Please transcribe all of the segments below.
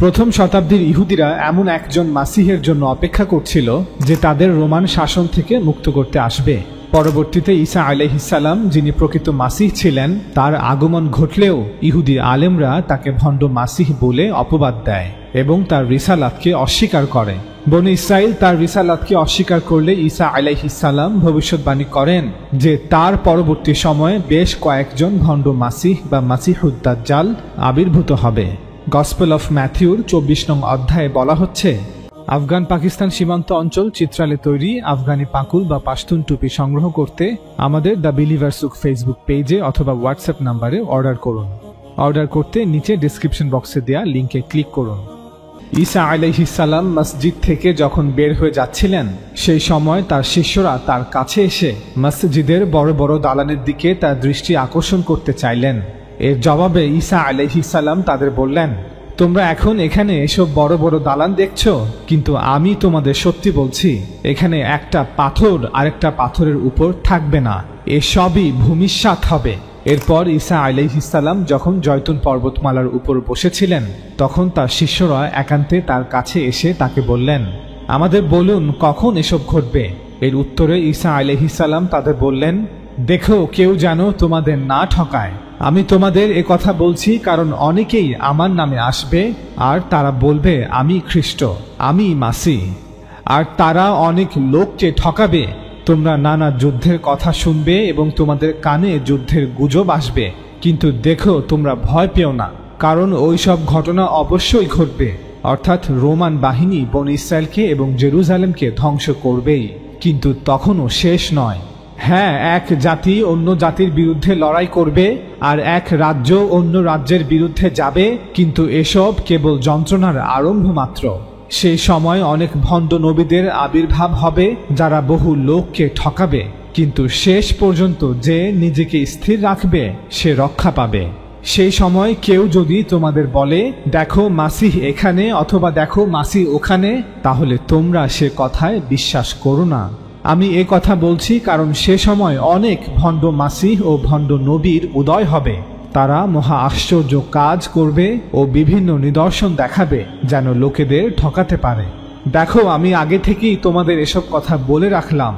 প্রথম শতাব্দীর ইহুদিরা এমন একজন মাসিহের জন্য অপেক্ষা করছিল যে তাদের রোমান শাসন থেকে মুক্ত করতে আসবে। পরবর্তীতে ঈসা আলাইহিসসালাম, যিনি প্রকৃত মাসিহ ছিলেন, তার আগমন ঘটলেও ইহুদি আলেমরা তাকে ভণ্ড মাসিহ বলে অপবাদ দেয় এবং তার রিসালাতকে অস্বীকার করে। বনী ইসরাইল তার রিসালাতকে অস্বীকার করলে ঈসা আলাইহিসসালাম ভবিষ্যৎবাণী করেন যে তার পরবর্তী সময়ে বেশ কয়েকজন ভণ্ড মাসিহ বা মাসিহুদ দাজ্জাল আবির্ভূত হবে। গসপেল অফ ম্যাথিউর 24 নং অধ্যায়ে বলা হচ্ছে, আফগান পাকিস্তান সীমান্ত অঞ্চল চিত্রালে তৈরি আফগানি পাকুল বা পাশতুন টুপি সংগ্রহ করতে আমাদের দ্য বিলিভারসুক ফেসবুক পেজে অথবা হোয়াটসঅ্যাপ নাম্বারে অর্ডার করুন। অর্ডার করতে নিচে ডেসক্রিপশন বক্সে দেয়া লিঙ্কে ক্লিক করুন। ঈসা আলাইহিসসালাম মসজিদ থেকে যখন বের হয়ে যাচ্ছিলেন, সেই সময় তার শিষ্যরা তার কাছে এসে মসজিদের বড় বড় দালানের দিকে তার দৃষ্টি আকর্ষণ করতে চাইলেন। এর জবাবে ঈসা আলাইহিসসালাম তাদের বললেন, তোমরা এখন এখানে এসব বড় বড় দালান দেখছো, কিন্তু আমি তোমাদের সত্যি বলছি, এখানে একটা পাথর আরেকটা পাথরের উপর থাকবে না, এসবই ভূমিসাৎ হবে। এরপর ঈসা আলাইহিসসালাম যখন জয়তুন পর্বতমালার উপর বসেছিলেন, তখন তার শিষ্যরা একান্তে তার কাছে এসে তাকে বললেন, আমাদের বলুন কখন এসব ঘটবে। এর উত্তরে ঈসা আলাইহিসসালাম তাদের বললেন, দেখো কেউ যেন তোমাদের না ঠকায়। আমি তোমাদের এ কথা বলছি কারণ অনেকেই আমার নামে আসবে আর তারা বলবে আমি খ্রিস্ট, আমি মাসিহ, আর তারা অনেক লোককে ঠকাবে। তোমরা নানা যুদ্ধের কথা শুনবে এবং তোমাদের কানে যুদ্ধের গুজব আসবে, কিন্তু দেখো তোমরা ভয় পেও না, কারণ ওই সব ঘটনা অবশ্যই ঘটবে, অর্থাৎ রোমান বাহিনী বনী ইসরায়েলকে এবং জেরুজালেমকে ধ্বংস করবেই, কিন্তু তখনও শেষ নয়। হ্যাঁ, এক জাতি অন্য জাতির বিরুদ্ধে লড়াই করবে আর এক রাজ্য অন্য রাজ্যের বিরুদ্ধে যাবে, কিন্তু এসব কেবল যন্ত্রণার আরম্ভ মাত্র। সেই সময় অনেক ভণ্ড নবীদের আবির্ভাব হবে যারা বহু লোককে ঠকাবে, কিন্তু শেষ পর্যন্ত যে নিজেকে স্থির রাখবে সে রক্ষা পাবে। সেই সময় কেউ যদি তোমাদের বলে দেখো মাসিহ এখানে অথবা দেখো মাসিহ ওখানে, তাহলে তোমরা সে কথায় বিশ্বাস করো না। আমি এ কথা বলছি কারণ সে সময় অনেক ভণ্ড মাসিহ ও ভণ্ড নবীর উদয় হবে। তারা মহা আশ্চর্য কাজ করবে ও বিভিন্ন নিদর্শন দেখাবে যেন লোকেদের ঠকাতে পারে। দেখো, আমি আগে থেকেই তোমাদের এসব কথা বলে রাখলাম।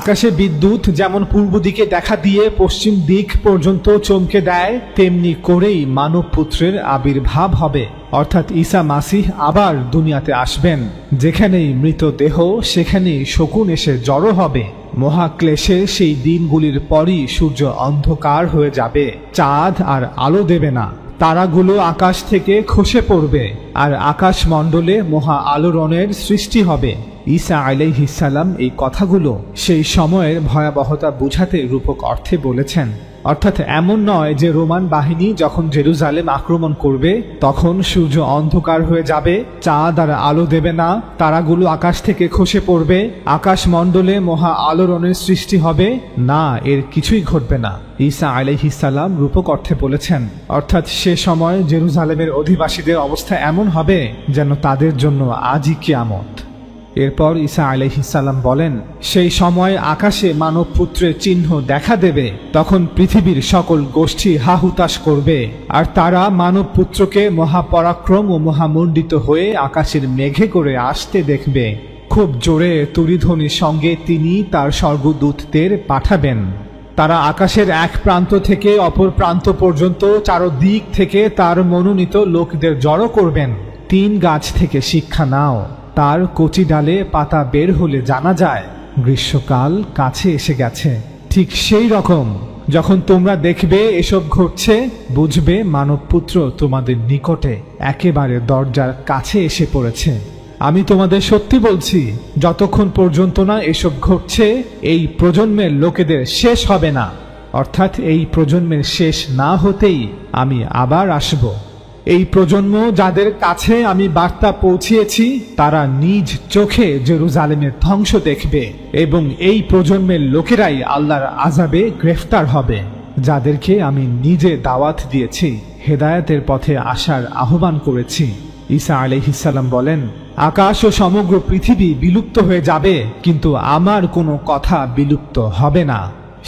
আকাশে বিদ্যুৎ যেমন পূর্ব দিকে দেখা দিয়ে পশ্চিম দিক পর্যন্ত চমকে দেয়, তেমনি করেই মানব পুত্রের আবির্ভাব হবে, অর্থাৎ ঈসা মাসিহ আবার দুনিয়াতে আসবেন। যেখানেই মৃতদেহ সেখানেই শকুন এসে জড়ো হবে। মহাক্লেশের সেই দিনগুলির পরই সূর্য অন্ধকার হয়ে যাবে, চাঁদ আর আলো দেবে না, তারাগুলো আকাশ থেকে খসে পড়বে, আর আকাশ মণ্ডলে মহা আলোড়নের সৃষ্টি হবে। ঈসা আলাইহিসসালাম এই কথাগুলো সেই সময়ের ভয়াবহতা বুঝাতে রূপক অর্থে বলেছেন। অর্থাৎ এমন নয় যে রোমান বাহিনী যখন জেরুজালেম আক্রমণ করবে তখন সূর্য অন্ধকার হয়ে যাবে, চাঁদ আর আলো দেবে না, তারাগুলো আকাশ থেকে খসে পড়বে, আকাশ মণ্ডলে মহা আলোড়নের সৃষ্টি হবে। না, এর কিছুই ঘটবে না। ঈসা আলাইহিসসালাম রূপক অর্থে বলেছেন, অর্থাৎ সে সময় জেরুজালেমের অধিবাসীদের অবস্থা এমন হবে যেন তাদের জন্য আজই কিয়ামত। এরপর ঈসা আলাইহিসসালাম বলেন, সেই সময় আকাশে মানব পুত্রের চিহ্ন দেখা দেবে, তখন পৃথিবীর সকল গোষ্ঠী হাহুতাশ করবে, আর তারা মানব পুত্রকে মহাপরাক্রম ও মহামণ্ডিত হয়ে আকাশের মেঘে করে আসতে দেখবে। খুব জোরে তুরিধ্বনির সঙ্গে তিনি তার স্বর্গদূতদের পাঠাবেন। তারা আকাশের এক প্রান্ত থেকে অপর প্রান্ত পর্যন্ত চারদিক থেকে তার মনোনীত লোকদের জড়ো করবেন। 3 গাছ থেকে শিক্ষা নাও, তার কচি ডালে পাতা বের হলে জানা যায় গ্রীষ্মকাল কাছে এসে গেছে। ঠিক সেই রকম যখন তোমরা দেখবে এসব ঘটছে, বুঝবে মানবপুত্র তোমাদের নিকটে একেবারে দরজার কাছে এসে পড়েছে। আমি তোমাদের সত্যি বলছি, যতক্ষণ পর্যন্ত না এসব ঘটছে এই প্রজন্মের লোকেদের শেষ হবে না, অর্থাৎ এই প্রজন্মের শেষ না হতেই আমি আবার আসব। এই প্রজন্ম যাদের কাছে আমি বার্তা পৌঁছিয়েছি তারা নিজ চোখে জেরুজালেমের ধ্বংস দেখবে, এবং এই প্রজন্মের লোকেরাই আল্লাহর আযাবে গ্রেফতার হবে, যাদেরকে আমি নিজে দাওয়াত দিয়েছি, হেদায়েতের পথে আসার আহ্বান করেছি। ঈসা আলাইহিসসালাম বলেন, আকাশ ও সমগ্র পৃথিবী বিলুপ্ত হয়ে যাবে, কিন্তু আমার কোনো কথা বিলুপ্ত হবে না।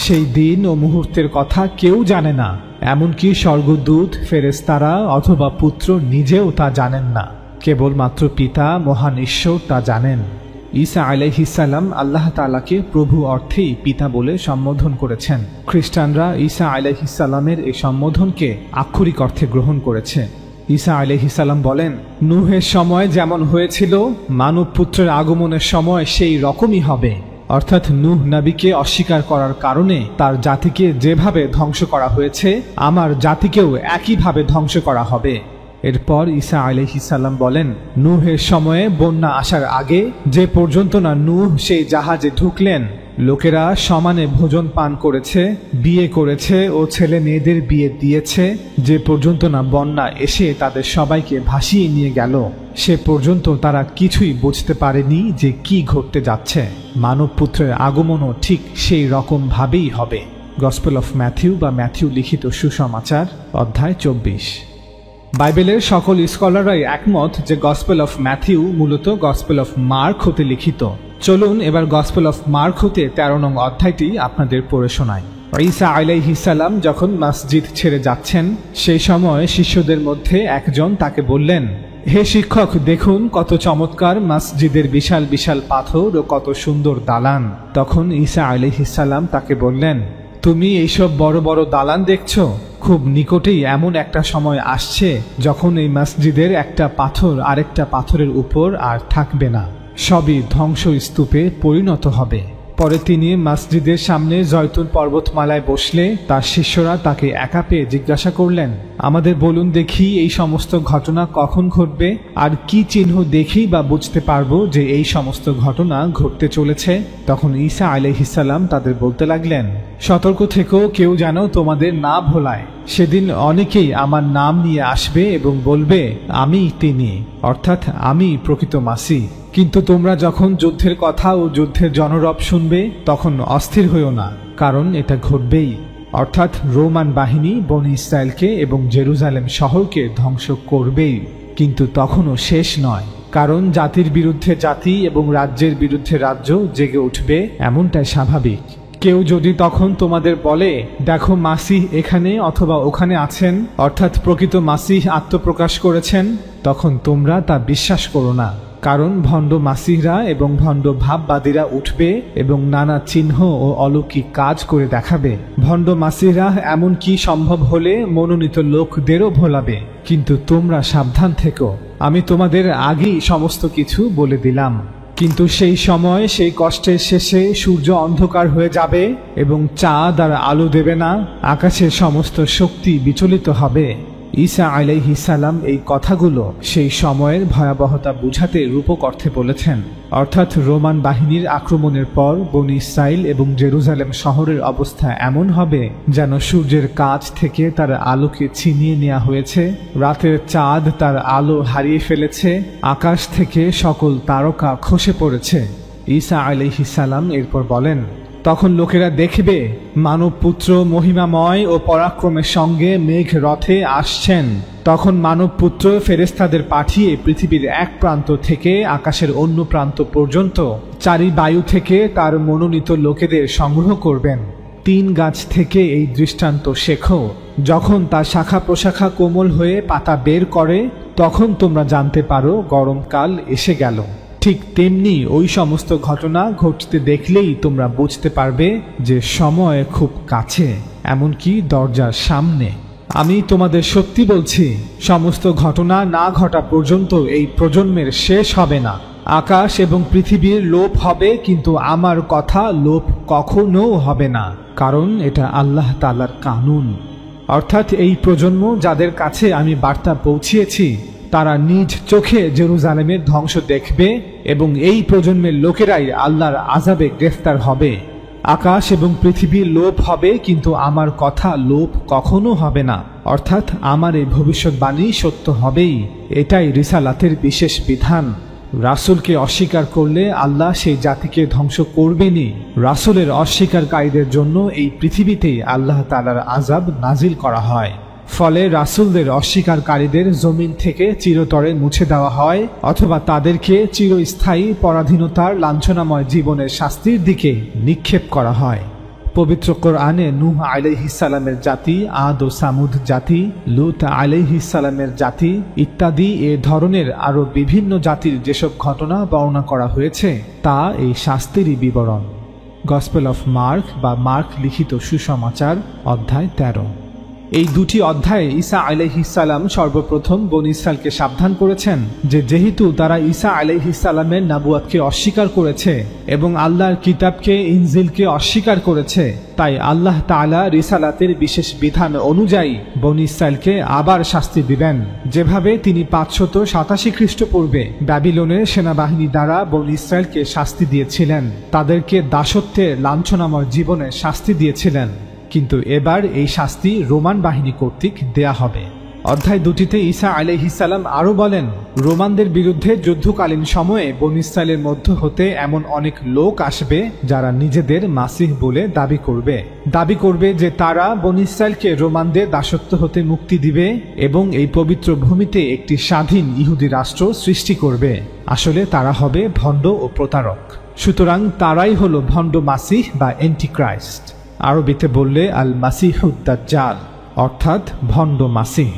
সেই দিন ও মুহূর্তের কথা কেউ জানে না, এমনকি স্বর্গদূত, ফেরেশতারা অথবা পুত্র নিজেও তা জানেন না, কেবলমাত্র পিতা মহান ঈশ্বর তা জানেন। ঈসা আলাইহিস সালাম আল্লাহ তাআলাকে প্রভু অর্থেই পিতা বলে সম্বোধন করেছেন। খ্রিস্টানরা ঈসা আলাইহিস সালামের এই সম্বোধনকে আক্ষরিক অর্থে গ্রহণ করেছে। ঈসা আলাইহিস সালাম বলেন, নূহের সময় যেমন হয়েছিল, মানব পুত্রের আগমনের সময় সেই রকমই হবে। অর্থাৎ নূহ নবীকে অস্বীকার করার কারণে তার জাতিকে যেভাবে ধ্বংস করা হয়েছে, আমার জাতিকেও একইভাবে ধ্বংস করা হবে। এরপর ঈসা আলাইহিস সালাম বলেন, নূহের সময়ে বন্যা আসার আগে যে পর্যন্ত না নূহ সেই জাহাজে ঢুকলেন, লোকেরা সমানে ভোজন পান করেছে, বিয়ে করেছে ও ছেলে মেয়েদের বিয়ে দিয়েছে, যে পর্যন্ত না বন্যা এসে তাদের সবাইকে ভাসিয়ে নিয়ে গেল, সে পর্যন্ত তারা কিছুই বুঝতে পারেনি যে কি ঘটতে যাচ্ছে। মানব পুত্রের আগমনও ঠিক সেই রকম ভাবেই হবে। গসপেল অফ ম্যাথিউ বা ম্যাথিউ লিখিত সুসমাচার, অধ্যায় 24। বাইবেলের সকল স্কলাররাই একমত যে গসপেল অফ ম্যাথিউ মূলত গসপেল অফ মার্ক হতে লিখিত। চলুন এবার গসপেল অফ মার্ক হতে 13 নং অধ্যায়টি আপনাদের পড়ে শোনাই। ঈসা আলাইহিস সালাম যখন মসজিদ ছেড়ে যাচ্ছেন, সেই সময় শিষ্যদের মধ্যে একজন তাকে বললেন, হে শিক্ষক, দেখুন কত চমৎকার মসজিদের বিশাল বিশাল পাথর ও কত সুন্দর দালান। তখন ঈসা আলাইহিস সালাম তাকে বললেন, তুমি এইসব বড় বড় দালান দেখছো? খুব নিকটেই এমন একটা সময় আসছে যখন এই মসজিদের একটা পাথর আরেকটা পাথরের উপর আর থাকবে না, সবই ধ্বংসস্তূপে পরিণত হবে। পরে তিনি মসজিদের সামনে জয়তুন পর্বতমালায় বসলে তার শিষ্যরা তাকে একা পেয়ে জিজ্ঞাসা করলেন, আমাদের বলুন দেখি এই সমস্ত ঘটনা কখন ঘটবে, আর কি চিহ্ন দেখেই বা বুঝতে পারবো যে এই সমস্ত ঘটনা ঘটতে চলেছে? তখন ঈসা আলাইহিস সালাম তাদের বলতে লাগলেন, সতর্ক থেকো, কেউ যেন তোমাদের না ভোলায়। সেদিন অনেকেই আমার নাম নিয়ে আসবে এবং বলবে, আমি তিনি, অর্থাৎ আমি প্রকৃত মাসিহ। কিন্তু তোমরা যখন যুদ্ধের কথা ও যুদ্ধের জনরব শুনবে, তখন অস্থির হইও না, কারণ এটা ঘটবেই। অর্থাৎ রোমান বাহিনী বনী ইসরায়েলকে এবং জেরুজালেম শহরকে ধ্বংস করবেই। কিন্তু তখনও শেষ নয়, কারণ জাতির বিরুদ্ধে জাতি এবং রাজ্যের বিরুদ্ধে রাজ্য জেগে উঠবে, এমনটাই স্বাভাবিক। কেউ যদি তখন তোমাদের বলে, দেখো মাসিহ এখানে অথবা ওখানে আছেন, অর্থাৎ প্রকৃত মাসিহ আত্মপ্রকাশ করেছেন, তখন তোমরা তা বিশ্বাস করো না। কারণ ভণ্ড মাসিহরা এবং ভণ্ড ভাববাদীরা উঠবে এবং নানা চিহ্ন ও অলৌকিক কাজ করে দেখাবে। ভণ্ড মাসিহরা এমনকি সম্ভব হলে মনোনীত লোকদেরও ভোলাবে। কিন্তু তোমরা সাবধান থেকো, আমি তোমাদের আগেই সমস্ত কিছু বলে দিলাম। কিন্তু সেই সময়, সেই কষ্টের শেষে সূর্য অন্ধকার হয়ে যাবে এবং চাঁদ আর আলো দেবে না, আকাশের সমস্ত শক্তি বিচলিত হবে। ঈসা আলাইহিস সালাম এই কথাগুলো সেই সময়ের ভয়াবহতা বুঝাতে রূপক অর্থে বলেছেন। অর্থাৎ রোমান বাহিনীর আক্রমণের পর বনী ইসরাইল এবং জেরুজালেম শহরের অবস্থা এমন হবে যেন সূর্যের কাছ থেকে তার আলোকে ছিনিয়ে নেওয়া হয়েছে, রাতের চাঁদ তার আলো হারিয়ে ফেলেছে, আকাশ থেকে সকল তারকা খসে পড়েছে। ঈসা আলাইহিস সালাম এরপর বলেন, তখন লোকেরা দেখবে মানব পুত্র মহিমাময় ও পরাক্রমের সঙ্গে মেঘ রথে আসছেন। তখন মানব পুত্র ফেরেশতাদের পাঠিয়ে পৃথিবীর এক প্রান্ত থেকে আকাশের অন্য প্রান্ত পর্যন্ত চারি বায়ু থেকে তার মনোনীত লোকেদের সংগ্রহ করবেন। 3 গাছ থেকে এই দৃষ্টান্ত শেখো, যখন তার শাখা প্রশাখা কোমল হয়ে পাতা বের করে, তখন তোমরা জানতে পারো গরমকাল এসে গেল। ঠিক তেমনি ওই সমস্ত ঘটনা ঘটতে দেখলেই তোমরা বুঝতে পারবে যে সময় খুব কাছে, এমনকি দরজার সামনে। আমি তোমাদের সত্যি বলছি, সমস্ত ঘটনা না ঘটা পর্যন্ত এই প্রজন্মের শেষ হবে না। আকাশ এবং পৃথিবীর লোপ হবে, কিন্তু আমার কথা লোপ কখনো হবে না, কারণ এটা আল্লাহ তাআলার কানুন। অর্থাৎ এই প্রজন্ম যাদের কাছে আমি বার্তা পৌঁছিয়েছি, তারা নিজ চোখে জেরুজালেমের ধ্বংস দেখবে এবং এই প্রজন্মের লোকেরাই আল্লাহর আযাবে গ্রেফতার হবে। আকাশ এবং পৃথিবীর লোপ হবে, কিন্তু আমার কথা লোপ কখনো হবে না। অর্থাৎ আমার এই ভবিষ্যৎবাণী সত্য হবেই। এটাই রিসালাতের বিশেষ বিধান। রাসূলকে অস্বীকার করলে আল্লাহ সেই জাতিকে ধ্বংস করবেনই। রাসূলের অস্বীকারীদের জন্য এই পৃথিবীতেই আল্লাহ তাআলার আযাব নাজিল করা হয়। ফলে রাসূলদের অস্বীকারীদের জমিন থেকে চিরতরে মুছে দেওয়া হয়, অথবা তাদেরকে চিরস্থায়ী পরাধীনতার লাঞ্ছনাময় জীবনের শাস্তির দিকে নিক্ষেপ করা হয়। পবিত্র কোরআনে নূহ আলাইহিস সালামের জাতি, আদ ও সামুদ জাতি, লূত আলাইহিস সালামের জাতি ইত্যাদি এ ধরনের আরো বিভিন্ন জাতির যেসব ঘটনা বর্ণনা করা হয়েছে তা এই শাস্তিরই বিবরণ। গসপেল অফ মার্ক বা মার্ক লিখিত সুসমাচার, অধ্যায় 13। এই দুটি অধ্যায়ে ঈসা আলাইহিস সালাম সর্বপ্রথম বনী ইসরাইলকে সাবধান করেছেন যে যেহেতু তারা ঈসা আলাইহিস সালামের নবুয়াতকে অস্বীকার করেছে এবং আল্লাহর কিতাবকে, ইনজিলকে অস্বীকার করেছে, তাই আল্লাহ তাআলা রিসালাতের বিশেষ বিধান অনুযায়ী বনী ইসরাইলকে আবার শাস্তি দিবেন। যেভাবে তিনি 587 খ্রিস্টপূর্বে ব্যাবিলনের সেনাবাহিনী দ্বারা বনী ইসরাইলকে শাস্তি দিয়েছিলেন, তাদেরকে দাসত্বের লাঞ্ছনাময় জীবনে শাস্তি দিয়েছিলেন, কিন্তু এবার এই শাস্তি রোমান বাহিনী কর্তৃক দেয়া হবে। অধ্যায় 2টিতে ঈসা আলাইহিস সালাম আরো বলেন, রোমানদের বিরুদ্ধে যুদ্ধকালীন সময়ে বনী ইসরাইলের মধ্য হতে এমন অনেক লোক আসবে যারা নিজেদের মাসিহ বলে দাবি করবে যে তারা বনী ইসরাইলকে রোমানদের দাসত্ব হতে মুক্তি দিবে এবং এই পবিত্র ভূমিতে একটি স্বাধীন ইহুদি রাষ্ট্র সৃষ্টি করবে। আসলে তারা হবে ভণ্ড ও প্রতারক। সুতরাং তারাই হলো ভণ্ড মাসিহ বা অ্যান্টিক্রাইস্ট। আরবিতে বললে আল মাসিহুদ দাজ্জাল, অর্থাৎ ভণ্ড মাসিহ।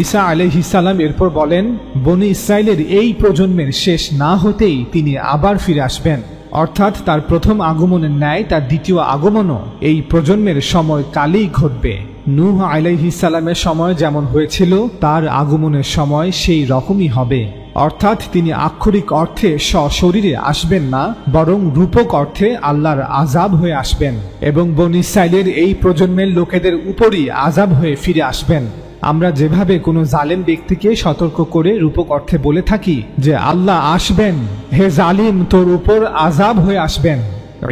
ঈসা আলাইহিস সালাম এরপর বলেন, বনী ইসরাইলের এই প্রজন্মের শেষ না হতেই তিনি আবার ফিরে আসবেন, অর্থাৎ তার প্রথম আগমনের ন্যায় তার দ্বিতীয় আগমনও এই প্রজন্মের সময় কালেই ঘটবে। নূহ আলাইহিস সালামের সময় যেমন হয়েছিল তার আগমনের সময় সেই রকমই হবে, অর্থাৎ তিনি আক্ষরিক অর্থে সশরীরে আসবেন না, বরং রূপক অর্থে আল্লাহর আযাব হয়ে আসবেন এবং বনী ইসরাইলের এই প্রজন্মের লোকেদের উপরই আযাব হয়ে ফিরে আসবেন। আমরা যেভাবে কোনো জালেম ব্যক্তিকে সতর্ক করে রূপক অর্থে বলে থাকি যে আল্লাহ আসবেন, হে জালিম তোর উপর আযাব হয়ে আসবেন,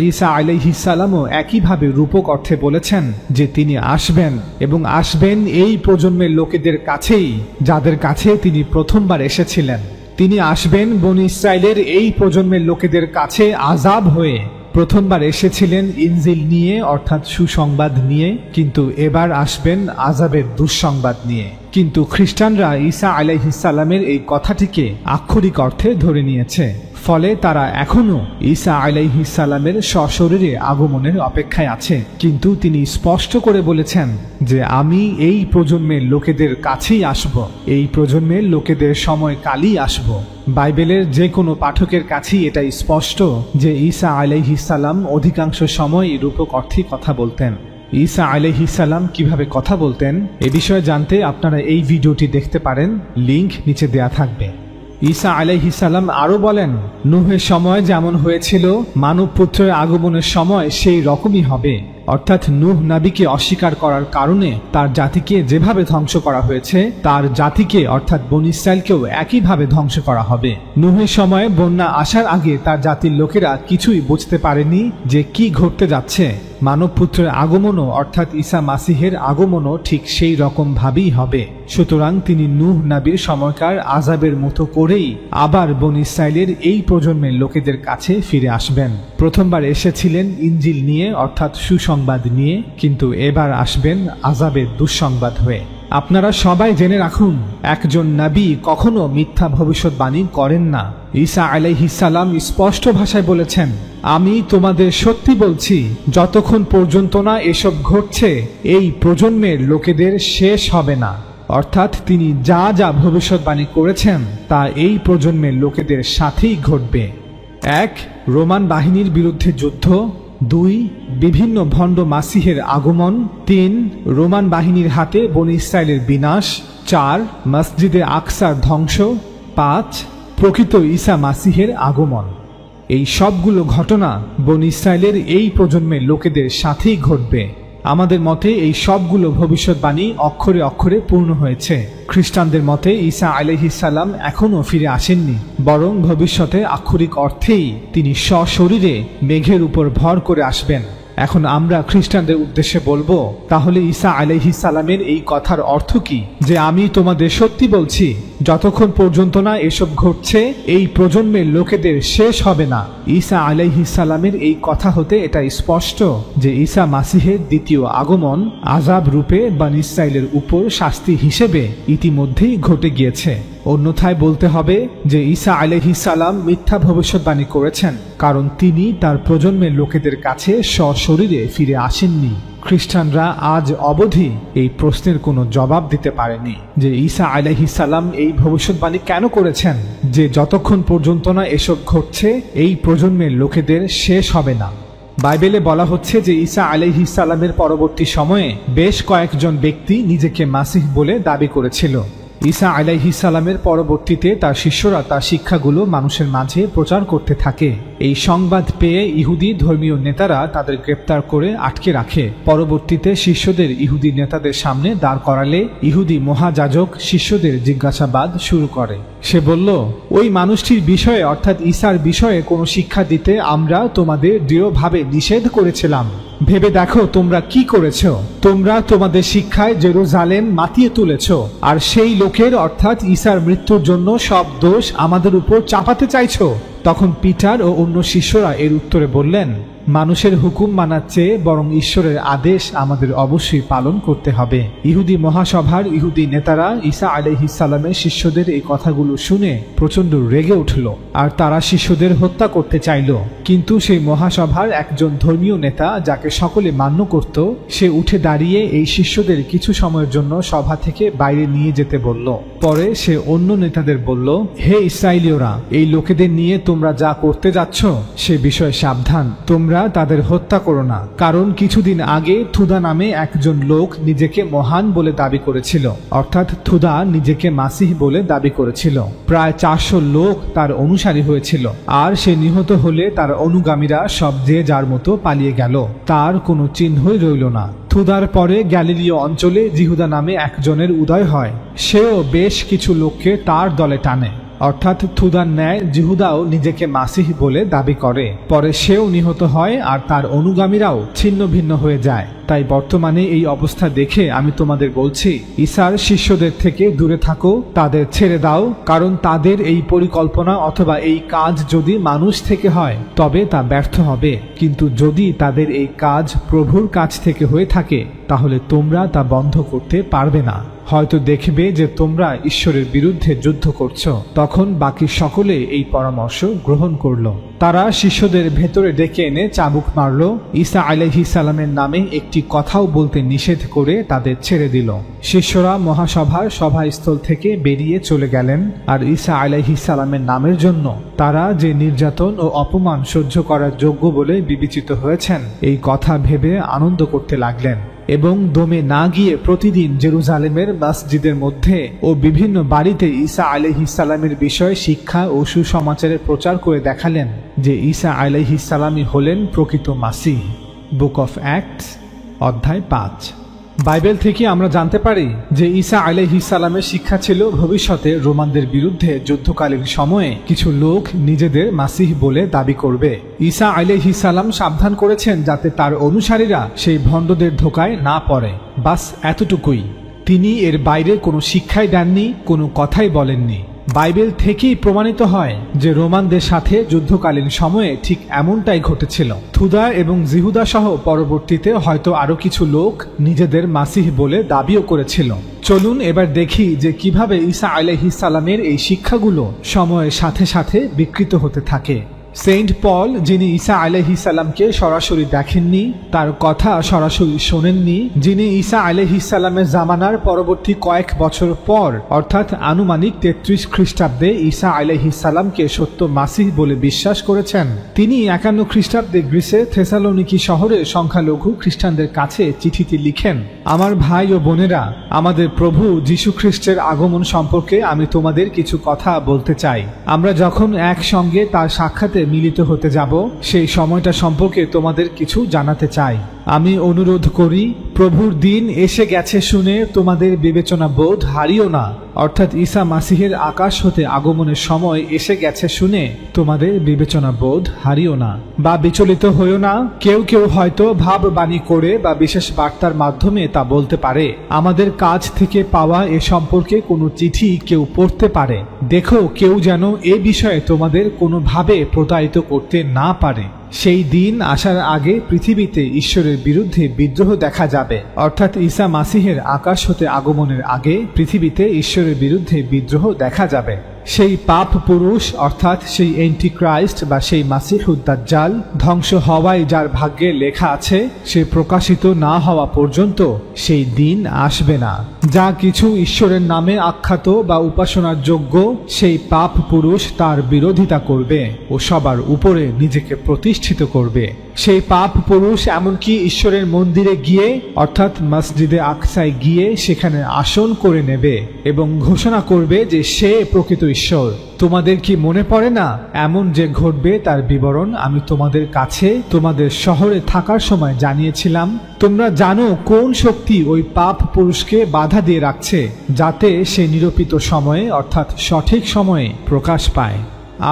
ঈসা আলাইহিস সালামও একইভাবে রূপক অর্থে বলেছেন যে তিনি আসবেন এবং আসবেন এই প্রজন্মের লোকেদের কাছেই যাদের কাছে তিনি প্রথমবার এসেছিলেন। তিনি আসবেন বনী ইসরাইলের এই প্রজন্মের লোকেদের কাছে আযাব হয়ে। প্রথমবার এসেছিলেন ইনজিল নিয়ে, অর্থাৎ সুসংবাদ নিয়ে, কিন্তু এবার আসবেন আযাবের দুঃসংবাদ নিয়ে। কিন্তু খ্রিস্টানরা ঈসা আলাইহিস সালামের এই কথাটিকে আক্ষরিক অর্থে ধরে নিয়েছে, ফলে তারা এখনো ঈসা আলাইহিস সালামের সশরীরে আগমনের অপেক্ষায় আছে। কিন্তু তিনি স্পষ্ট করে বলেছেন যে আমি এই প্রজন্মের লোকেদের কাছেই আসব, এই প্রজন্মের লোকেদের সময় কালই আসব। বাইবেলের যে কোনো পাঠকের কাছেই এটা স্পষ্ট যে ঈসা আলাইহিস সালাম অধিকাংশ সময় রূপক অর্থে কথা বলতেন। ঈসা আলাইহিস সালাম কিভাবে কথা বলতেন এ বিষয়ে জানতে আপনারা এই ভিডিওটি দেখতে পারেন, লিংক নিচে দেয়া থাকবে। ঈসা আলাইহিস সালাম আরো বলেন, নূহের সময় যেমন হয়েছিল মানব পুত্রের আগমনের সময় সেই রকমই হবে, অর্থাৎ নূহ নবীকে অস্বীকার করার কারণে তার জাতিকে যেভাবে ধ্বংস করা হয়েছে তার জাতিকে অর্থাৎ বনী ইসরাইলকেও একইভাবে ধ্বংস করা হবে। নূহের সময় বন্যা আসার আগে তার জাতির লোকেরা কিছুই বুঝতে পারেনি যে কি ঘটতে যাচ্ছে। মানব পুত্রের আগমনও অর্থাৎ ঈসা মাসিহের আগমনও ঠিক সেই রকম ভাবেই হবে। সুতরাং তিনি নূহ নবীর সময়কার আযাবের মতো করেই আবার বনী ইসরাইলের এই প্রজন্মের লোকেদের কাছে ফিরে আসবেন। প্রথমবার এসেছিলেন ইনজিল নিয়ে, অর্থাৎ সুসংবাদ নিয়ে, কিন্তু এবার আসবেন আযাবের দুঃসংবাদ হয়ে। আপনারা সবাই জেনে রাখুন, একজন নবী কখনো মিথ্যা ভবিষ্যৎবাণী করেন না। ঈসা আলাইহিস সালাম স্পষ্ট ভাষায় বলেছেন, আমি তোমাদের সত্যি বলছি, যতক্ষণ পর্যন্ত না এসব ঘটছে এই প্রজন্মের লোকেদের শেষ হবে না। অর্থাৎ তিনি যা যা ভবিষ্যৎবাণী করেছেন তা এই প্রজন্মের লোকেদের সাথেই ঘটবে। 1. রোমান বাহিনীর বিরুদ্ধে যুদ্ধ। 2. বিভিন্ন ভণ্ড মাসিহের আগমন। 3. রোমান বাহিনীর হাতে বনী ইসরাইলের বিনাশ। 4. মসজিদে আকসার ধ্বংস। 5. প্রকৃত ঈসা মাসিহের আগমন। এই সবগুলো ঘটনা বনী ইসরাইলের এই প্রজন্মের লোকেদের সাথেই ঘটবে। আমাদের মতে এই সবগুলো ভবিষ্যৎবাণী অক্ষরে অক্ষরে পূর্ণ হয়েছে। খ্রিস্টানদের মতে ঈসা আলাইহিস সালাম এখনো ফিরে আসেননি, বরং ভবিষ্যতে আক্ষরিক অর্থেই তিনি সশরীরে মেঘের উপর ভর করে আসবেন। এখন আমরা খ্রিস্টানদের উদ্দেশ্যে বলবো, তাহলে ঈসা আলাইহিস সালামের এই কথার অর্থ কি যে আমি তোমাদের সত্যি বলছি, যতক্ষণ পর্যন্ত না এসব ঘটছে এই প্রজন্মের লোকেদের শেষ হবে না। ঈসা আলাইহিস সালামের এই কথা হতে এটা স্পষ্ট যে ঈসা মাসিহের দ্বিতীয় আগমন আযাব রূপে বনী ইসরাইলের উপর শাস্তি হিসেবে ইতিমধ্যেই ঘটে গিয়েছে। অন্যথায় বলতে হবে যে ঈসা আলাইহিস সালাম মিথ্যা ভবিষ্যৎবাণী করেছেন, কারণ তিনি তার প্রজন্মের লোকেদের কাছে সশরীরে ফিরে আসেননি। খ্রিস্টানরা আজ অবধি এই প্রশ্নের কোনো জবাব দিতে পারেনি যে ঈসা আলাইহিস সালাম এই ভবিষ্যৎবাণী কেন করেছেন যে যতক্ষণ পর্যন্ত না এসব ঘটছে এই প্রজন্মের লোকেদের শেষ হবে না। বাইবেলে বলা হচ্ছে যে ঈসা আলাইহিস সালামের পরবর্তী সময়ে বেশ কয়েকজন ব্যক্তি নিজেকে মাসিহ বলে দাবি করেছিল। ঈসা আলাইহিস সালামের পরবর্তীতে তার শিষ্যরা তার শিক্ষাগুলো মানুষের মাঝে প্রচার করতে থাকে। এই সংবাদ পেয়ে ইহুদি ধর্মীয় নেতারা তাদের গ্রেপ্তার করে আটকে রাখে। পরবর্তীতে শিষ্যদের ইহুদি নেতাদের সামনে দাঁড় করালে ইহুদি মহাযাজক শিষ্যদের জিজ্ঞাসাবাদ শুরু করে। সে বলল, ওই মানুষটির বিষয়ে অর্থাৎ ঈসার বিষয়ে কোনো শিক্ষা দিতে আমরা তোমাদের দৃঢ়ভাবে নিষেধ করেছিলাম। ভেবে দেখো তোমরা কি করেছ। তোমরা তোমাদের শিক্ষায় জেরুজালেম মাতিয়ে তুলেছ, আর সেই লোকের অর্থাৎ ঈসার মৃত্যুর জন্য সব দোষ আমাদের উপর চাপাতে চাইছো। তখন পিটার ও অন্য শিষ্যরা এর উত্তরে বললেন, মানুষের হুকুম মানার চেয়ে বরং ঈশ্বরের আদেশ আমাদের অবশ্যই পালন করতে হবে। ইহুদি মহাসভার ইহুদি নেতারা ঈসা আলাইহিস সালামের শিষ্যদের এই কথাগুলো শুনে প্রচন্ড রেগে উঠল, আর তারা শিষ্যদের হত্যা করতে চাইল। কিন্তু সেই মহাসভার একজন ধর্মীয় নেতা যাকে সকলে মান্য করত, সে উঠে দাঁড়িয়ে এই শিষ্যদের কিছু সময়ের জন্য সভা থেকে বাইরে নিয়ে যেতে বলল। পরে সে অন্য নেতাদের বলল, হে ইসরায়েলীয়রা, এই লোকেদের নিয়ে তোমরা যা করতে যাচ্ছ সে বিষয়ে সাবধান। তোমরা তাদের হত্যা করো না, কারণ কিছুদিন আগে থুদা নামে একজন লোক নিজেকে মহান বলে দাবি করেছিল, অর্থাৎ থুদা নিজেকে মাসিহ বলে দাবি করেছিল। প্রায় 400 লোক তার অনুসারী হয়েছিল, আর সে নিহত হলে তার অনুগামীরা সব যে যার মতো পালিয়ে গেল, তার কোনো চিহ্নই রইল না। থুদার পরে গ্যালিলীয় অঞ্চলে জিহুদা নামে একজনের উদয় হয়। সেও বেশ কিছু লোককে তার দলে টানে, অর্থাৎ থুদার ন্যায় জিহুদাও নিজেকে মাসিহ বলে দাবি করে। পরে সেও নিহত হয় আর তার অনুগামীরাও ছিন্ন ভিন্ন হয়ে যায়। তাই বর্তমানে এই অবস্থা দেখে আমি তোমাদের বলছি, ঈসার শিষ্যদের থেকে দূরে থাকো, তাদের ছেড়ে দাও, কারণ তাদের এই পরিকল্পনা অথবা এই কাজ যদি মানুষ থেকে হয় তবে তা ব্যর্থ হবে। কিন্তু যদি তাদের এই কাজ প্রভুর কাছ থেকে হয়ে থাকে তাহলে তোমরা তা বন্ধ করতে পারবে না। হয়তো দেখবে যে তোমরা ঈশ্বরের বিরুদ্ধে যুদ্ধ করছো। তখন বাকি সকলে এই পরামর্শ গ্রহণ করলো। তারা শিষ্যদের ভেতরে ডেকে এনে চাবুক মারল। ঈসা আলাইহিস সালামের নামে একটি কথাও বলতে নিষেধ করে তাদের ছেড়ে দিল। শিষ্যরা মহাসভার সভাস্থল থেকে বেরিয়ে চলে গেলেন, আর ঈসা আলাইহিস সালামের নামের জন্য তারা যে নির্যাতন ও অপমান সহ্য করার যোগ্য বলে বিবেচিত হয়েছেন এই কথা ভেবে আনন্দ করতে লাগলেন, এবং দমে না গিয়ে প্রতিদিন জেরুজালেমের মসজিদের মধ্যে ও বিভিন্ন বাড়িতে ঈসা আলাইহিস সালামের বিষয়ে শিক্ষা ও সুসমাচারের প্রচার করে দেখালেন যে ঈসা আলাইহিস সালামই হলেন প্রকৃত মাসিহ। বুক অফ অ্যাক্টস অধ্যায় 5। বাইবেল থেকে আমরা জানতে পারি যে ঈসা আলাইহিস সালামের শিক্ষা ছিল ভবিষ্যতে রোমানদের বিরুদ্ধে যুদ্ধকালীন সময়ে কিছু লোক নিজেদের মাসিহ বলে দাবি করবে। ঈসা আলাইহিস সালাম সাবধান করেছেন যাতে তার অনুসারীরা সেই ভণ্ডদের ধোকায় না পড়ে। বাস এতটুকুই। তিনি এর বাইরে কোনো শিক্ষাই দেননি, কোনো কথাই বলেননি। বাইবেল থেকেই প্রমাণিত হয় যে রোমানদের সাথে যুদ্ধকালীন সময়ে ঠিক এমনটাই ঘটেছিল। থুদা এবং জিহুদা সহ পরবর্তীতে হয়তো আরো কিছু লোক নিজেদের মাসিহ বলে দাবিও করেছিল। চলুন এবার দেখি যে কিভাবে ঈসা আলাইহিস সালামের এই শিক্ষাগুলো সময়ের সাথে সাথে বিকৃত হতে থাকে। সেন্ট পল, যিনি ঈসা আলাইহিস সালামকে সরাসরি দেখেননি, তার কথা সরাসরি শোনেননি, যিনি ঈসা আলাইহিস সালামের জামানার পরবর্তী কয়েক বছর পর অর্থাৎ আনুমানিক 33 খ্রিস্টাব্দে ঈসা আলাইহিস সালামকে সত্য মাসিহ বলে বিশ্বাস করেছেন, তিনি 51 খ্রিস্টাব্দে গ্রিসে থেসালোনিকি শহরে সংখ্যালঘু খ্রিস্টানদের কাছে চিঠিতে লিখেন, আমার ভাই ও বোনেরা, আমাদের প্রভু যীশু খ্রিস্টের আগমন সম্পর্কে আমি তোমাদের কিছু কথা বলতে চাই। আমরা যখন একসঙ্গে তার সাক্ষাতে মিলিত হতে যাব সেই সময়টা সম্পর্কে তোমাদের কিছু জানাতে চাই। আমি অনুরোধ করি, প্রভুর দিন এসে গেছে শুনে তোমাদের বিবেচনা বোধ হারিও না, অর্থাৎ ঈসা মাসিহের আকাশ হতে আগমনের সময় এসে গেছে শুনে তোমাদের বিবেচনা বোধ হারিও না বা বিচলিত হইও না। কেউ কেউ হয়তো ভাব বাণী করে বা বিশেষ বার্তার মাধ্যমে তা বলতে পারে। আমাদের কাছ থেকে পাওয়া এ সম্পর্কে কোনো চিঠি কেউ পড়তে পারে। দেখো কেউ যেন এ বিষয়ে তোমাদের কোনোভাবে প্রতারিত করতে না পারে। সেই দিন আসার আগে পৃথিবীতে ঈশ্বরের বিরুদ্ধে বিদ্রোহ দেখা যাবে, অর্থাৎ ঈসা মাসিহের আকাশ হতে আগমনের আগে পৃথিবীতে ঈশ্বরের বিরুদ্ধে বিদ্রোহ দেখা যাবে। সেই পাপ পুরুষ অর্থাৎ সেই অ্যান্টিক্রাইস্ট বা সেই মাসিহুদ দাজ্জাল ধ্বংস হওয়াই যার ভাগ্যে লেখা আছে, সে প্রকাশিত না হওয়া পর্যন্ত সেই দিন আসবে না। যা কিছু ঈশ্বরের নামে আখ্যাত বা উপাসনার যোগ্য, সেই পাপ পুরুষ তার বিরোধিতা করবে ও সবার উপরে নিজেকে প্রতিষ্ঠিত করবে। সেই পাপ পুরুষ এমনকি ঈশ্বরের মন্দিরে গিয়ে অর্থাৎ মসজিদে আকসায় গিয়ে সেখানে আসন করে নেবে এবং ঘোষণা করবে যে সে প্রকৃত ঈশ্বর। তোমাদের কি মনে পড়ে না এমন যে ঘটবে তার বিবরণ আমি তোমাদের কাছে তোমাদের শহরে থাকার সময় জানিয়েছিলাম? তোমরা জানো কোন শক্তি ওই পাপ পুরুষকে বাধা দিয়ে রাখছে যাতে সে নিরূপিত সময়ে অর্থাৎ সঠিক সময়ে প্রকাশ পায়।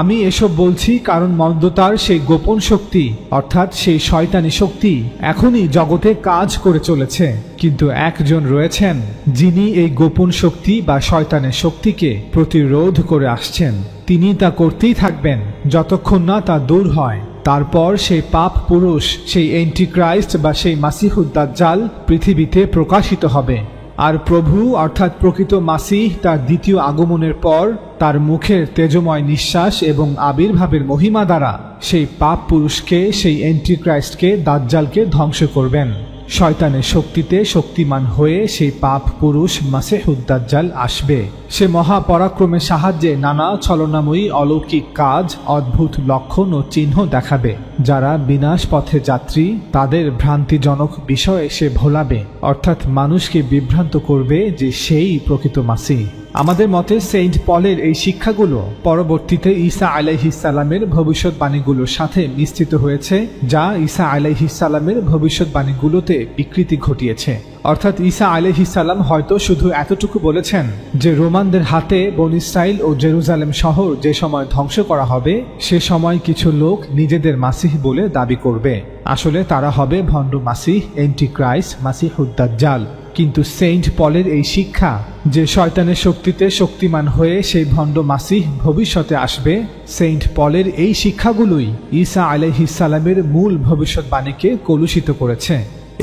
আমি এসব বলছি কারণ মন্দতার সেই গোপন শক্তি অর্থাৎ সেই শয়তানি শক্তি এখনই জগতে কাজ করে চলেছে, কিন্তু একজন রয়েছেন যিনি এই গোপন শক্তি বা শয়তানের শক্তিকে প্রতিরোধ করে আসছেন। তিনি তা করতেই থাকবেন যতক্ষণ না তা দূর হয়। তারপর সেই পাপ পুরুষ, সেই অ্যান্টিক্রাইস্ট বা সেই মাসিহুদ দাজ্জাল পৃথিবীতে প্রকাশিত হবে। আর প্রভু অর্থাৎ প্রকৃত মাসিহ তার দ্বিতীয় আগমনের পর তার মুখের তেজময় নিঃশ্বাস এবং আবির্ভাবের মহিমা দ্বারা সেই পাপ পুরুষকে, সেই অ্যান্টিক্রাইস্টকে, দাজ্জালকে ধ্বংস করবেন। শয়তানের শক্তিতে শক্তিমান হয়ে সেই পাপ পুরুষ মাসিহুদ দাজ্জাল আসবে। সে মহাপরাক্রমের সাহায্যে নানা ছলনাময়ী অলৌকিক কাজ, অদ্ভুত লক্ষণ ও চিহ্ন দেখাবে। যারা বিনাশ পথে যাত্রী তাদের ভ্রান্তিজনক বিষয়ে সে ভোলাবে, অর্থাৎ মানুষকে বিভ্রান্ত করবে যে সেই প্রকৃত মাসিহ। আমাদের মতে সেন্ট পলের এই শিক্ষাগুলো পরবর্তীতে ঈসা আলাইহিস সালামের ভবিষ্যৎবাণীগুলোর সাথে মিশ্রিত হয়েছে, যা ঈসা আলাইহিস সালামের ভবিষ্যৎবাণীগুলোতে বিকৃতি ঘটিয়েছে। অর্থাৎ ঈসা আলাইহিস সালাম হয়তো শুধু এতটুকু বলেছেন যে রোমানদের হাতে বনী ইসরাইল ও জেরুজালেম শহর যে সময় ধ্বংস করা হবে সে সময় কিছু লোক নিজেদের মাসিহ বলে দাবি করবে। আসলে তারা হবে ভণ্ড মাসিহ, অ্যান্টিক্রাইস্ট, মাসিহুদ দাজ্জাল। কিন্তু সেন্ট পলের এই শিক্ষা যে শয়তানের শক্তিতে শক্তিমান হয়ে সেই ভণ্ড মাসিহ ভবিষ্যতে আসবে, সেন্ট পলের এই শিক্ষাগুলোই ঈসা আলাইহিস সালামের মূল ভবিষ্যৎবাণীকে কলুষিত করেছে।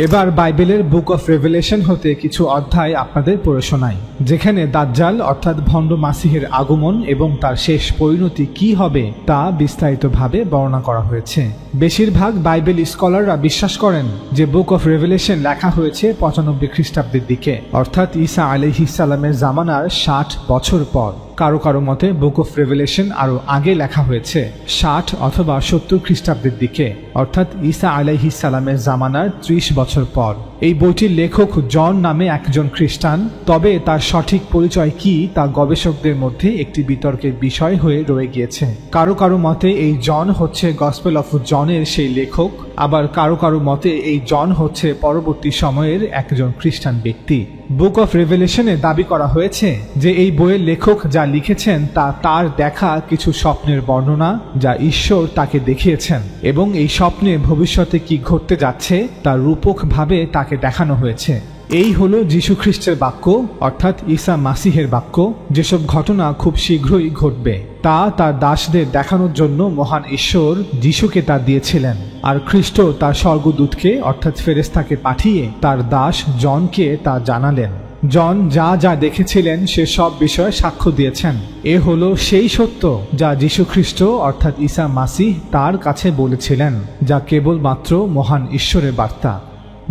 এবার বাইবেলের বুক অফ রেভেলেশন হতে কিছু অধ্যায় আপনাদের পড়ে শোনাই, যেখানে দাজ্জাল অর্থাৎ ভণ্ড মাসিহের আগমন এবং তার শেষ পরিণতি কি হবে তা বিস্তারিতভাবে বর্ণনা করা হয়েছে। বেশিরভাগ বাইবেল স্কলাররা বিশ্বাস করেন যে বুক অফ রেভেলেশন লেখা হয়েছে 95 খ্রিস্টাব্দের দিকে, অর্থাৎ ঈসা আলাইহিস সালামের জামানার 60 বছর পর। কারো কারো মতে বুক অফ রেভেলেশন আরো আগে লেখা হয়েছে 60 অথবা 70 খ্রিস্টাব্দের দিকে, অর্থাৎ ঈসা আলাইহিস সালামের জামানার 30 বছর পর। এই বইটির লেখক জন নামে একজন খ্রিস্টান, তবে তার সঠিক পরিচয় কি তা গবেষকদের মধ্যে একটি বিতর্কের বিষয় হয়ে রয়ে গিয়েছে। কারো কারো মতে এই জন হচ্ছে গসপেল অফ জনের সেই লেখক, আবার কারো কারো মতে এই জন হচ্ছে পরবর্তী সময়ের একজন খ্রিস্টান ব্যক্তি। বুক অফ রেভেলেশনে দাবি করা হয়েছে যে এই বইয়ের লেখক যা লিখেছেন তা তার দেখা কিছু স্বপ্নের বর্ণনা যা ঈশ্বর তাকে দেখিয়েছেন, এবং এই স্বপ্নে ভবিষ্যতে কি ঘটতে যাচ্ছে তা রূপকভাবে তাকে দেখানো হয়েছে। এই হলো যীশু খ্রিস্টের বাক্য, অর্থাৎ ঈসা মাসিহের বাক্য। যেসব ঘটনা খুব শীঘ্রই ঘটবে তা তার দাসদের দেখানোর জন্য মহান ঈশ্বর যীশুকে তা দিয়েছিলেন, আর খ্রিস্ট তার স্বর্গদূতকে অর্থাৎ ফেরেশতাকে পাঠিয়ে তার দাস জনকে তা জানালেন। জন যা যা দেখেছিলেন সে সব বিষয়ে সাক্ষ্য দিয়েছেন। এ হলো সেই সত্য যা যীশু খ্রিস্ট অর্থাৎ ঈসা মাসিহ তার কাছে বলেছিলেন, যা কেবলমাত্র মহান ঈশ্বরের বার্তা।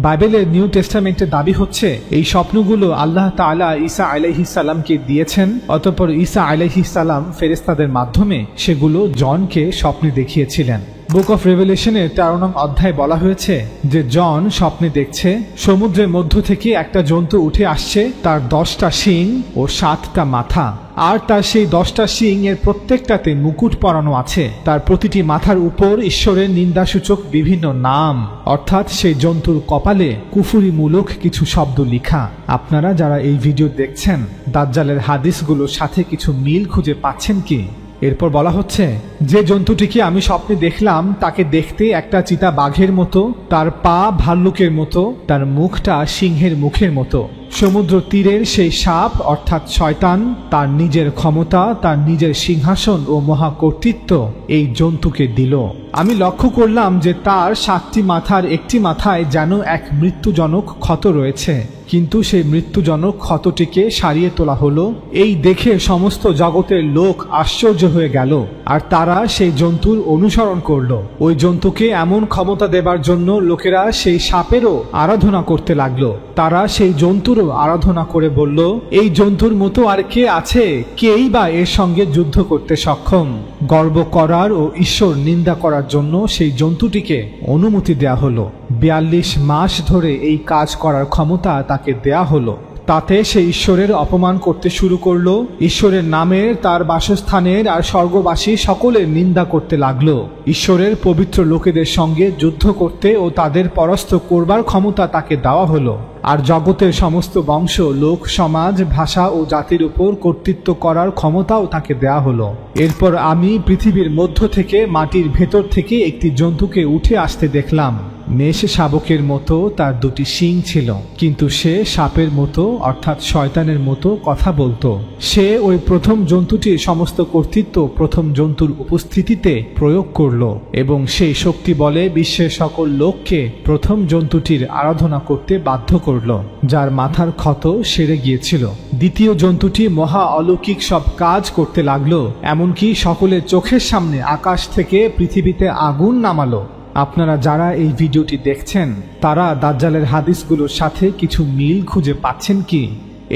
বাইবেলের নিউ টেস্টামেন্টে দাবি হচ্ছে এই স্বপ্নগুলো আল্লাহ তাআলা ঈসা আলাইহিস সালামকে দিয়েছেন, অতঃপর ঈসা আলাইহিস সালাম ফেরেশতাদের মাধ্যমে সেগুলো জনকে স্বপ্নে দেখিয়েছিলেন। বুক অফ রেভেলেশনের 13 নং অধ্যায়ে বলা হয়েছে যে জন স্বপ্নে দেখছে সমুদ্রের মধ্য থেকে একটা জন্তু উঠে আসছে, তার 10টা শিং ও 7টা মাথা, আর তার সেই 10টা শিং এর প্রত্যেকটাতে মুকুট পরানো আছে। তার প্রতিটি মাথার উপর ঈশ্বরের নিন্দাসূচক বিভিন্ন নাম, অর্থাৎ সেই জন্তুর কপালে কুফুরিমূলক কিছু শব্দ লিখা। আপনারা যারা এই ভিডিও দেখছেন দাজ্জালের হাদিসগুলোর সাথে কিছু মিল খুঁজে পাচ্ছেন কি? এরপর বলা হচ্ছে যে জন্তুটিকে আমি স্বপ্নে দেখলাম তাকে দেখতে একটা চিতা বাঘের মতো, তার পা ভাল্লুকের মতো, তার মুখটা সিংহের মুখের মতো। সমুদ্র তীরের সেই সাপ অর্থাৎ শয়তান তার নিজের ক্ষমতা, তার নিজের সিংহাসন ও মহাকর্তৃত্ব এই জন্তুকে দিল। আমি লক্ষ্য করলাম যে তার 7টি মাথার একটি মাথায় যেন এক মৃত্যুজনক ক্ষত রয়েছে, কিন্তু সেই মৃত্যুজনক ক্ষতটিকে সারিয়ে তোলা হলো। এই দেখে সমস্ত জগতের লোক আশ্চর্য হয়ে গেল, আর তারা সেই জন্তুর অনুসরণ করলো। ওই জন্তুকে এমন ক্ষমতা দেবার জন্য লোকেরা সেই সাপেরও আরাধনা করতে লাগলো। তারা সেই জন্তুরও আরাধনা করে বলল, এই জন্তুর মতো আর কে আছে? কেই বা এর সঙ্গে যুদ্ধ করতে সক্ষম? গর্ব করার ও ঈশ্বর নিন্দা করার জন্য সেই জন্তুটিকে অনুমতি দেয়া হলো। 42 মাস ধরে এই কাজ করার ক্ষমতা তাকে দেয়া হলো। তাতে সে ঈশ্বরের অপমান করতে শুরু করলো। ঈশ্বরের নামের, তার বাসস্থানের আর স্বর্গবাসী সকলের নিন্দা করতে লাগলো। ঈশ্বরের পবিত্র লোকেদের সঙ্গে যুদ্ধ করতে ও তাদের পরাস্ত করবার ক্ষমতা তাকে দেওয়া হলো। আর জগতের সমস্ত বংশ, লোক, সমাজ, ভাষা ও জাতির উপর কর্তৃত্ব করার ক্ষমতাও তাকে দেয়া হলো। এরপর আমি পৃথিবীর মধ্য থেকে, মাটির ভেতর থেকে একটি জন্তুকে উঠে আসতে দেখলাম। মেষ শাবকের মতো তার 2টি শিং ছিল, কিন্তু সে সাপের মতো অর্থাৎ শয়তানের মতো কথা বলতো। সে ওই প্রথম জন্তুটির সমস্ত কর্তৃত্ব প্রথম জন্তুর উপস্থিতিতে প্রয়োগ করলো এবং সেই শক্তি বলে বিশ্বের সকল লোককে প্রথম জন্তুটির আরাধনা করতে বাধ্য করলো, যার মাথার ক্ষত সেরে গিয়েছিল। দ্বিতীয় জন্তুটি মহা অলৌকিক সব কাজ করতে লাগলো, এমনকি সকলের চোখের সামনে আকাশ থেকে পৃথিবীতে আগুন নামালো। আপনারা যারা এই ভিডিওটি দেখছেন তারা দাজ্জালের হাদিসগুলোর সাথে কিছু মিল খুঁজে পাচ্ছেন কি?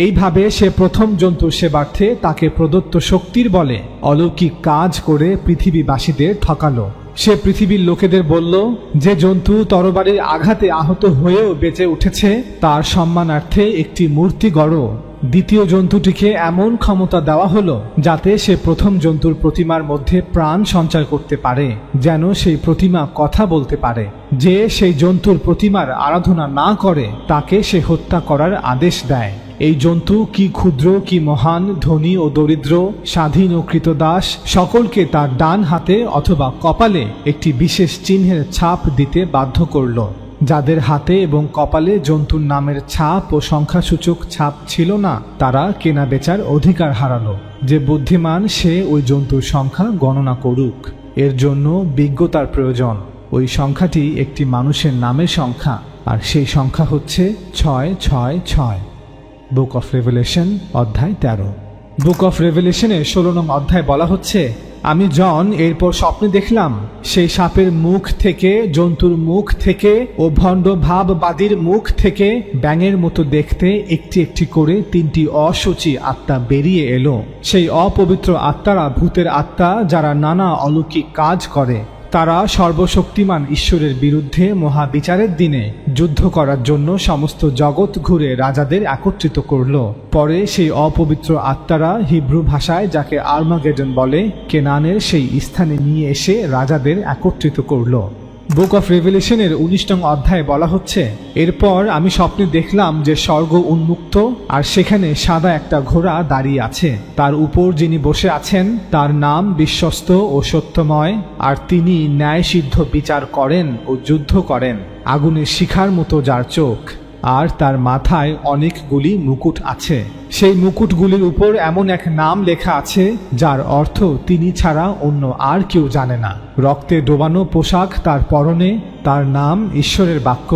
এইভাবে সে প্রথম জন্তুর সেবার্থে তাকে প্রদত্ত শক্তির বলে অলৌকিক কাজ করে পৃথিবীবাসীদের ঠকালো। সে পৃথিবীর লোকেদের বলল, যে জন্তু তরবারির আঘাতে আহত হয়েও বেঁচে উঠেছে তার সম্মানার্থে একটি মূর্তি গড়ো। দ্বিতীয় জন্তুটিকে এমন ক্ষমতা দেওয়া হলো যাতে সে প্রথম জন্তুর প্রতিমার মধ্যে প্রাণ সঞ্চার করতে পারে, যেন সেই প্রতিমা কথা বলতে পারে। যে সেই জন্তুর প্রতিমার আরাধনা না করে তাকে সে হত্যা করার আদেশ দেয়। এই জন্তু কি ক্ষুদ্র কি মহান, ধনী ও দরিদ্র, স্বাধীন ও কৃতদাস সকলকে তার ডান হাতে অথবা কপালে একটি বিশেষ চিহ্নের ছাপ দিতে বাধ্য করল। যাদের হাতে এবং কপালে জন্তুর নামের ছাপ ও সংখ্যাসূচক ছাপ ছিল না তারা কেনা বেচার অধিকার হারালো। যে বুদ্ধিমান সে ওই জন্তুর সংখ্যা গণনা করুক। এর জন্য বিজ্ঞতার প্রয়োজন। ওই সংখ্যাটি একটি মানুষের নামের সংখ্যা, আর সেই সংখ্যা হচ্ছে 666। বুক অফ রেভেলেশন অধ্যায় 13। বুক অফ রেভেলেশনের 16 নং অধ্যায় বলা হচ্ছে, আমি জন এরপর স্বপ্নে দেখলাম সেই সাপের মুখ থেকে, জন্তুর মুখ থেকে ও ভণ্ড ভাববাদীর মুখ থেকে ব্যাঙের মতো দেখতে একটি একটি করে 3টি অশুচি আত্মা বেরিয়ে এলো। সেই অপবিত্র আত্মারা ভূতের আত্মা, যারা নানা অলৌকিক কাজ করে। তারা সর্বশক্তিমান ঈশ্বরের বিরুদ্ধে মহাবিচারের দিনে যুদ্ধ করার জন্য সমস্ত জগৎ ঘুরে রাজাদের একত্রিত করল। পরে সেই অপবিত্র আত্মারা হিব্রু ভাষায় যাকে আর্মাগেডন বলে, কেনানের সেই স্থানে নিয়ে এসে রাজাদের একত্রিত করল। বুক অফ রেভেলেশনের 19 নং অধ্যায়ে বলা হচ্ছে, এরপর আমি স্বপ্নে দেখলাম যে স্বর্গ উন্মুক্ত, আর সেখানে সাদা একটা ঘোড়া দাঁড়িয়ে আছে। তার উপর যিনি বসে আছেন তার নাম বিশ্বস্ত ও সত্যময়, আর তিনি ন্যায়সিদ্ধ বিচার করেন ও যুদ্ধ করেন। আগুনের শিখার মতো যার চোখ, আর তার মাথায় অনেকগুলি মুকুট আছে। সেই মুকুটগুলির উপর এমন এক নাম লেখা আছে যার অর্থ তিনি ছাড়া অন্য আর কেউ জানে না। রক্তে ডোবানো পোশাক তার পরনে, তার নাম ঈশ্বরের বাক্য।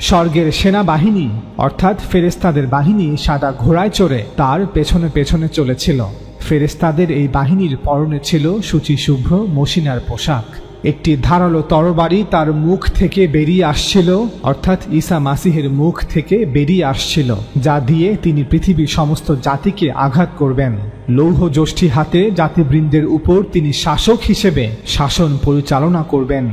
স্বর্গের সেনাবাহিনী অর্থাৎ ফেরেশতাদের বাহিনী সাদা ঘোড়ায় চড়ে তার পেছনে পেছনে চলেছিল। ফেরেশতাদের এই বাহিনীর পরনে ছিল শুচিশুভ্র মসিনার পোশাক। একটি ধারালো তরবারি তার মুখ থেকে বেরিয়ে আসছিল, অর্থাৎ ঈসা মাসিহের মুখ থেকে বেরিয়ে আসছিল, যা দিয়ে তিনি পৃথিবীর সমস্ত জাতিকে আঘাত করবেন। লৌহ যষ্টি হাতে জাতিবৃন্দের উপর তিনি শাসক হিসেবে শাসন পরিচালনা করবেন।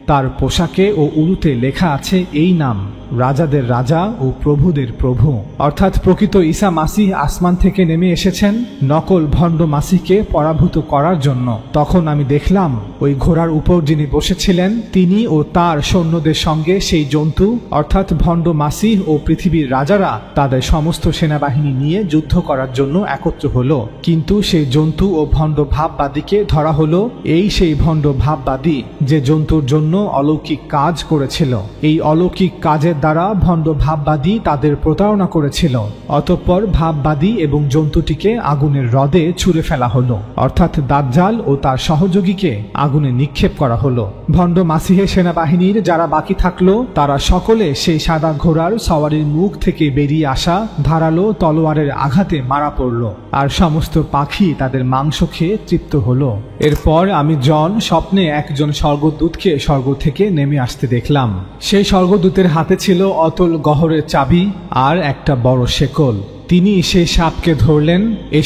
তার পোশাকে ও উরুতে লেখা আছে এই নাম, রাজাদের রাজা ও প্রভুদের প্রভু। অর্থাৎ প্রকৃত ঈসা মাসিহ আসমান থেকে নেমে এসেছেন নকল ভণ্ড মাসিহকে পরাভূত করার জন্য। তখন আমি দেখলাম ওই ঘোড়ার উপর যিনি বসেছিলেন তিনি ও তার সৈন্যদের সঙ্গে সেই জন্তু অর্থাৎ ভণ্ড মাসিহ ও পৃথিবীর রাজারা তাদের সমস্ত সেনাবাহিনী নিয়ে যুদ্ধ করার জন্য একত্র হলো। কিন্তু সেই জন্তু ও ভণ্ড ভাববাদীকে ধরা হলো। এই সেই ভণ্ড ভাববাদী যে জন্তুর জন্য অলৌকিক কাজ করেছিল। এই অলৌকিক কাজের দ্বারা ভণ্ড ভাববাদী তাদের প্রতারণা করেছিল। অতঃপর ভাববাদী এবং জন্তুটিকে আগুনের হ্রদে ছুঁড়ে ফেলা হলো, অর্থাৎ দাজ্জাল ও তার সহযোগীকে আগুনে নিক্ষেপ করা হলো। ভণ্ড মাসিহের সেনাবাহিনীর যারা বাকি থাকলো তারা সকলে সেই সাদা ঘোড়ার সওয়ারির মুখ থেকে বেরিয়ে আসা ধারালো তলোয়ারের আঘাতে মারা পড়ল, আর সমস্ত পাখি তাদের মাংস খেয়ে তৃপ্ত হলো। এরপর আমি জন স্বপ্নে একজন স্বর্গদূতকে স্বর্গ থেকে নেমে আসতে দেখলাম। সেই স্বর্গদূতের হাতে ছিল অতল গহরের চাবি আর একটা বড় শেকল। তিনি সেই সাপকে ধরলেন।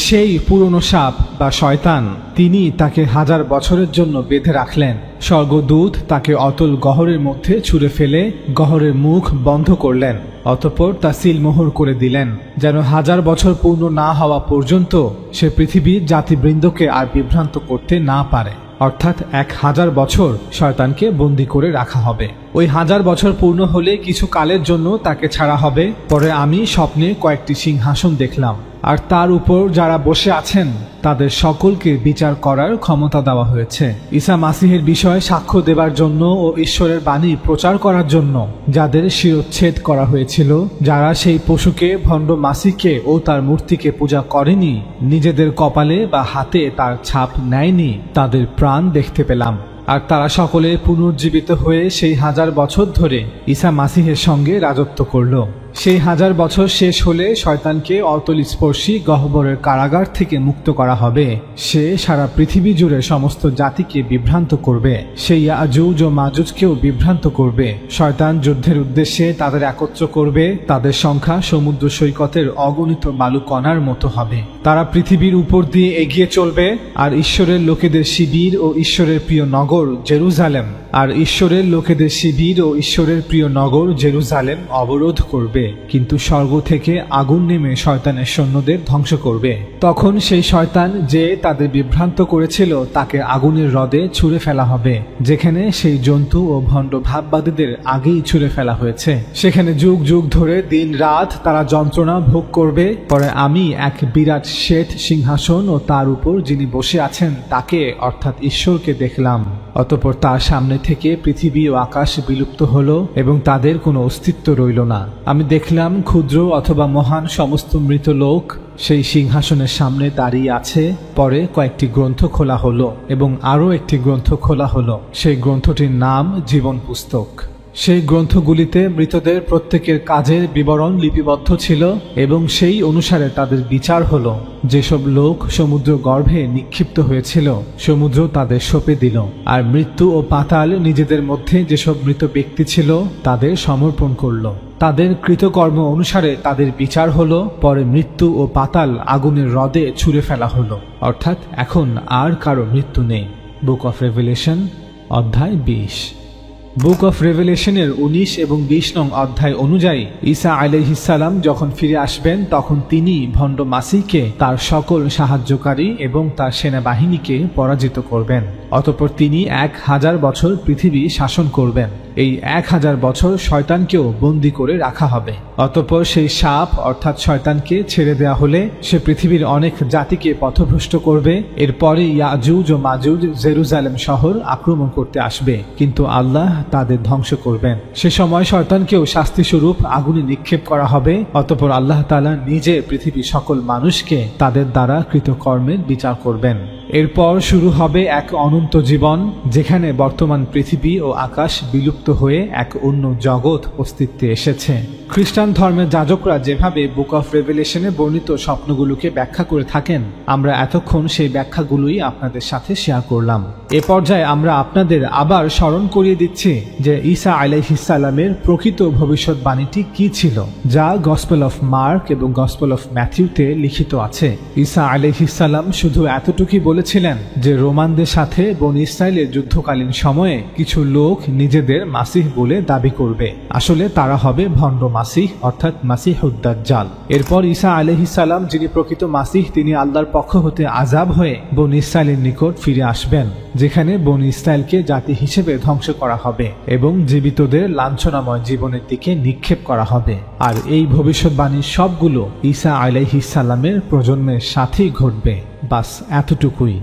সেই পুরনো সাপ বা শয়তান, তিনি তাকে 1000 বছরের জন্য বেঁধে রাখলেন। স্বর্গদূত তাকে অতল গহরের মধ্যে ছুঁড়ে ফেলে গহরের মুখ বন্ধ করলেন। অতঃপর তা সিলমোহর করে দিলেন, যেন 1000 বছর পূর্ণ না হওয়া পর্যন্ত সে পৃথিবীর জাতিবৃন্দকে আর বিভ্রান্ত করতে না পারে। অর্থাৎ 1000 বছর শয়তানকে বন্দী করে রাখা হবে। ওই 1000 বছর পূর্ণ হলে কিছু কালের জন্য তাকে ছাড়া হবে। পরে আমি স্বপ্নে কয়েকটি সিংহাসন দেখলাম, আর তার উপর যারা বসে আছেন তাদের সকলকে বিচার করার ক্ষমতা দেওয়া হয়েছে। ঈসা মাসিহের বিষয়ে সাক্ষ্য দেবার জন্য ও ঈশ্বরের বাণী প্রচার করার জন্য যাদের শিরচ্ছেদ করা হয়েছিল, যারা সেই পশুকে ভণ্ড মাসিহকে ও তার মূর্তিকে পূজা করেনি, নিজেদের কপালে বা হাতে তার ছাপ নেয়নি, তাদের প্রাণ দেখতে পেলাম। আর তারা সকলে পুনর্জীবিত হয়ে সেই 1000 বছর ধরে ঈসা মাসিহের সঙ্গে রাজত্ব করল। সেই 1000 বছর শেষ হলে শয়তানকে অতল স্পর্শী গহ্বরের কারাগার থেকে মুক্ত করা হবে। সে সারা পৃথিবী জুড়ে সমস্ত জাতিকে বিভ্রান্ত করবে। সে ইয়াজুজ ও মাজুজকেও বিভ্রান্ত করবে। শয়তান যুদ্ধের উদ্দেশ্যে তাদের একত্র করবে। তাদের সংখ্যা সমুদ্র সৈকতের অগণিত বালুকণার মতো হবে। তারা পৃথিবীর উপর দিয়ে এগিয়ে চলবে, আর ঈশ্বরের লোকেদের শিবির ও ঈশ্বরের প্রিয় নগর জেরুজালেম অবরোধ করবে। কিন্তু স্বর্গ থেকে আগুন নেমে শয়তানের সৈন্যদের ধ্বংস করবে। তখন সেই শয়তান যে তাদের বিভ্রান্ত করেছিল তাকে আগুনের হ্রদে ছুঁড়ে ফেলা হবে, যেখানে সেই জন্তু ও ভণ্ড ভাববাদীদের আগেই ছুঁড়ে ফেলা হয়েছে। সেখানে যুগ যুগ ধরে দিন রাত তারা যন্ত্রণা ভোগ করবে। পরে আমি এক বিরাট শ্বেত সিংহাসন ও তার উপর যিনি বসে আছেন তাকে, অর্থাৎ ঈশ্বরকে দেখলাম। অতঃপর তার সামনে থেকে পৃথিবী ও আকাশ বিলুপ্ত হলো এবং তাদের কোনো অস্তিত্ব রইল না। আমি দেখলাম ক্ষুদ্র অথবা মহান সমস্ত মৃত লোক সেই সিংহাসনের সামনে দাঁড়িয়ে আছে। পরে কয়েকটি গ্রন্থ খোলা হলো এবং আরও একটি গ্রন্থ খোলা হলো। সেই গ্রন্থটির নাম জীবন পুস্তক। সেই গ্রন্থগুলিতে মৃতদের প্রত্যেকের কাজের বিবরণ লিপিবদ্ধ ছিল এবং সেই অনুসারে তাদের বিচার হলো। যেসব লোক সমুদ্র গর্ভে নিক্ষিপ্ত হয়েছিল সমুদ্র তাদের সঁপে দিল, আর মৃত্যু ও পাতাল নিজেদের মধ্যে যেসব মৃত ব্যক্তি ছিল তাদের সমর্পণ করল। তাদের কৃতকর্ম অনুসারে তাদের বিচার হলো। পরে মৃত্যু ও পাতাল আগুনের হ্রদে ছুঁড়ে ফেলা হলো। অর্থাৎ এখন আর কারো মৃত্যু নেই। বুক অফ রেভেলেশন অধ্যায় 20। বুক অফ রেভেলেশনের 19 এবং 20 নং অধ্যায় অনুযায়ী ঈসা আলাইহিসসালাম যখন ফিরে আসবেন তখন তিনি ভণ্ড মাসিহকে, তার সকল সাহায্যকারী এবং তার সেনাবাহিনীকে পরাজিত করবেন। অতঃপর তিনি 1000 বছর পৃথিবী শাসন করবেন। এই 1000 বছর শয়তানকেও বন্দী করে রাখা হবে। অতঃপর সেই সাপ অর্থাৎ শয়তানকে ছেড়ে দেয়া হলে সে পৃথিবীর অনেক জাতিকে পথভ্রষ্ট করবে। এরপরে ইয়াজুজ ও মাজুজ জেরুজালেম শহর আক্রমণ করতে আসবে, কিন্তু আল্লাহ তাদের ধ্বংস করবেন। সে সময় শয়তানকেও শাস্তিস্বরূপ আগুনে নিক্ষেপ করা হবে। অতঃপর আল্লাহ তাআলা নিজে পৃথিবীর সকল মানুষকে তাদের দ্বারা কৃতকর্মের বিচার করবেন। এরপর শুরু হবে এক অনন্ত জীবন, যেখানে বর্তমান পৃথিবী ও আকাশ বিলুপ্ত হয়ে এক অন্য জগৎ অস্তিত্বে এসেছে। খ্রিস্টান ধর্মের যাজকরা যেভাবে বুক অফ রেভেলেশনে বর্ণিত স্বপ্নগুলোকে ব্যাখ্যা করে থাকেন, আমরা এতক্ষণ সেই ব্যাখ্যাগুলোই আপনাদের সাথে শেয়ার করলাম। এ পর্যায়ে আমরা আপনাদের আবার স্মরণ করিয়ে দিচ্ছি যে ঈসা আলাইহিসসালামের প্রকৃত ভবিষ্যৎবাণীটি কি ছিল, যা গসপেল অফ মার্ক এবং গসপেল অফ ম্যাথিউতে লিখিত আছে। ঈসা আলাইহিসসালাম শুধু এতটুকুই বলেছিলেন যে রোমানদের সাথে বনী ইসরায়েলের যুদ্ধকালীন সময়ে কিছু লোক নিজেদের মাসিহ বলে দাবি করবে। আসলে তারা হবে ভণ্ড মাসিহ, অর্থাৎ মাসিহুদ দাজ্জাল। এরপর ঈসা আলাইহিসসালাম, যিনি প্রকৃত মাসিহ, তিনি আল্লাহর পক্ষ হতে আযাব হয়ে বনী ইসরায়েলের নিকট ফিরে আসবেন, যেখানে বনী ইসরায়েলকে জাতি হিসেবে ধ্বংস করা হবে এবং জীবিতদের লাঞ্ছনাময় জীবনের দিকে নিক্ষেপ করা হবে। আর এই ভবিষ্যৎবাণীর সবগুলো ঈসা আলাইহিসসালামের প্রজন্মের সাথেই ঘটবে। বাস এতটুকুই।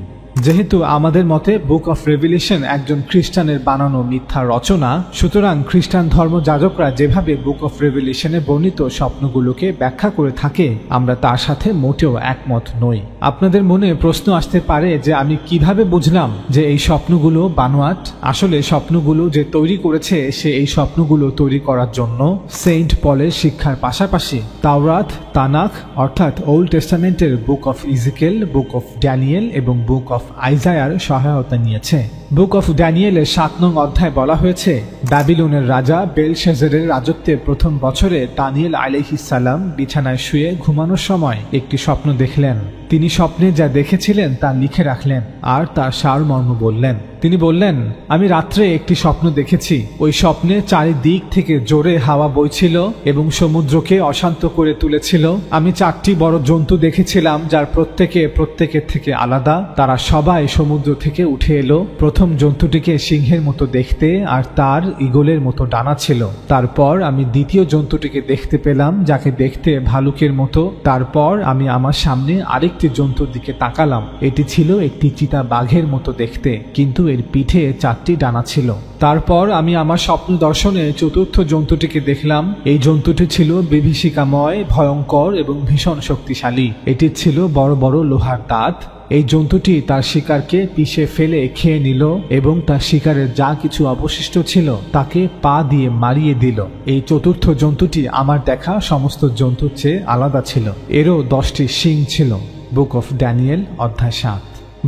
যেহেতু আমাদের মতে বুক অফ রেভিলেশন একজন খ্রিস্টানের বানানো মিথ্যা রচনা, সুতরাং খ্রিস্টান ধর্মযাজকরা যেভাবে বুক অফ রেভিলেশনে বর্ণিত স্বপ্নগুলোকে ব্যাখ্যা করে থাকে আমরা তার সাথে মোটেও একমত নই। আপনাদের মনে প্রশ্ন আসতে পারে যে আমি কিভাবে বুঝলাম যে এই স্বপ্নগুলো বানোয়াট? আসলে স্বপ্নগুলো যে তৈরি করেছে সে এই স্বপ্নগুলো তৈরি করার জন্য সেন্ট পলের শিক্ষার পাশাপাশি তাওরাত, তানাখ অর্থাৎ ওল্ড টেস্টামেন্টের book of Ezekiel, book of Daniel এবং বুক অফ আইজায়ার সহায়তা নিয়েছে। বুক অফ ড্যানিয়েলের 7 নং অধ্যায় বলা হয়েছে, ব্যাবিলনের রাজা বেলশেজারের রাজত্বের প্রথম বছরে দানিয়েল আলাইহিস সালাম বিছানায় শুয়ে ঘুমানোর সময় একটি স্বপ্ন দেখলেন। তিনি স্বপ্নে যা দেখেছিলেন তা লিখে রাখলেন আর তার সারমর্ম বললেন। তিনি বললেন, আমি রাত্রে একটি স্বপ্ন দেখেছি। ওই স্বপ্নে চারিদিক থেকে জোরে হাওয়া বইছিল এবং সমুদ্রকে অশান্ত করে তুলেছিল। আমি 4টি বড় জন্তু দেখেছিলাম যার প্রত্যেকের থেকে আলাদা। তারা সবাই সমুদ্র থেকে উঠে এলো। প্রথম জন্তুটিকে সিংহের মতো দেখতে আর তার ঈগলের মতো ডানা ছিল। তারপর আমি দ্বিতীয় জন্তুটিকে দেখতে পেলাম যাকে দেখতে ভালুকের মতো। তারপর আমি আমার সামনে আরেকটি জন্তুর দিকে তাকালাম। এটি ছিল একটি চিতা বাঘের মতো দেখতে, কিন্তু এর পিঠে 4টি ডানা ছিল। তারপর আমি আমার স্বপ্ন দর্শনে চতুর্থ জন্তুটিকে দেখলাম। এই জন্তুটি ছিল বিভীষিকাময়, ভয়ঙ্কর এবং ভীষণ শক্তিশালী। এটি ছিল বড় বড় লোহার দাঁত। এই জন্তুটি তার শিকারকে পিষে ফেলে খেয়ে নিল এবং তার শিকারের যা কিছু অবশিষ্ট ছিল তাকে পা দিয়ে মারিয়ে দিল। এই চতুর্থ জন্তুটি আমার দেখা সমস্ত জন্তুর চেয়ে আলাদা ছিল। এরও 10টি শিং ছিল। বুক অফ ড্যানিয়েল অধ্যায় 7।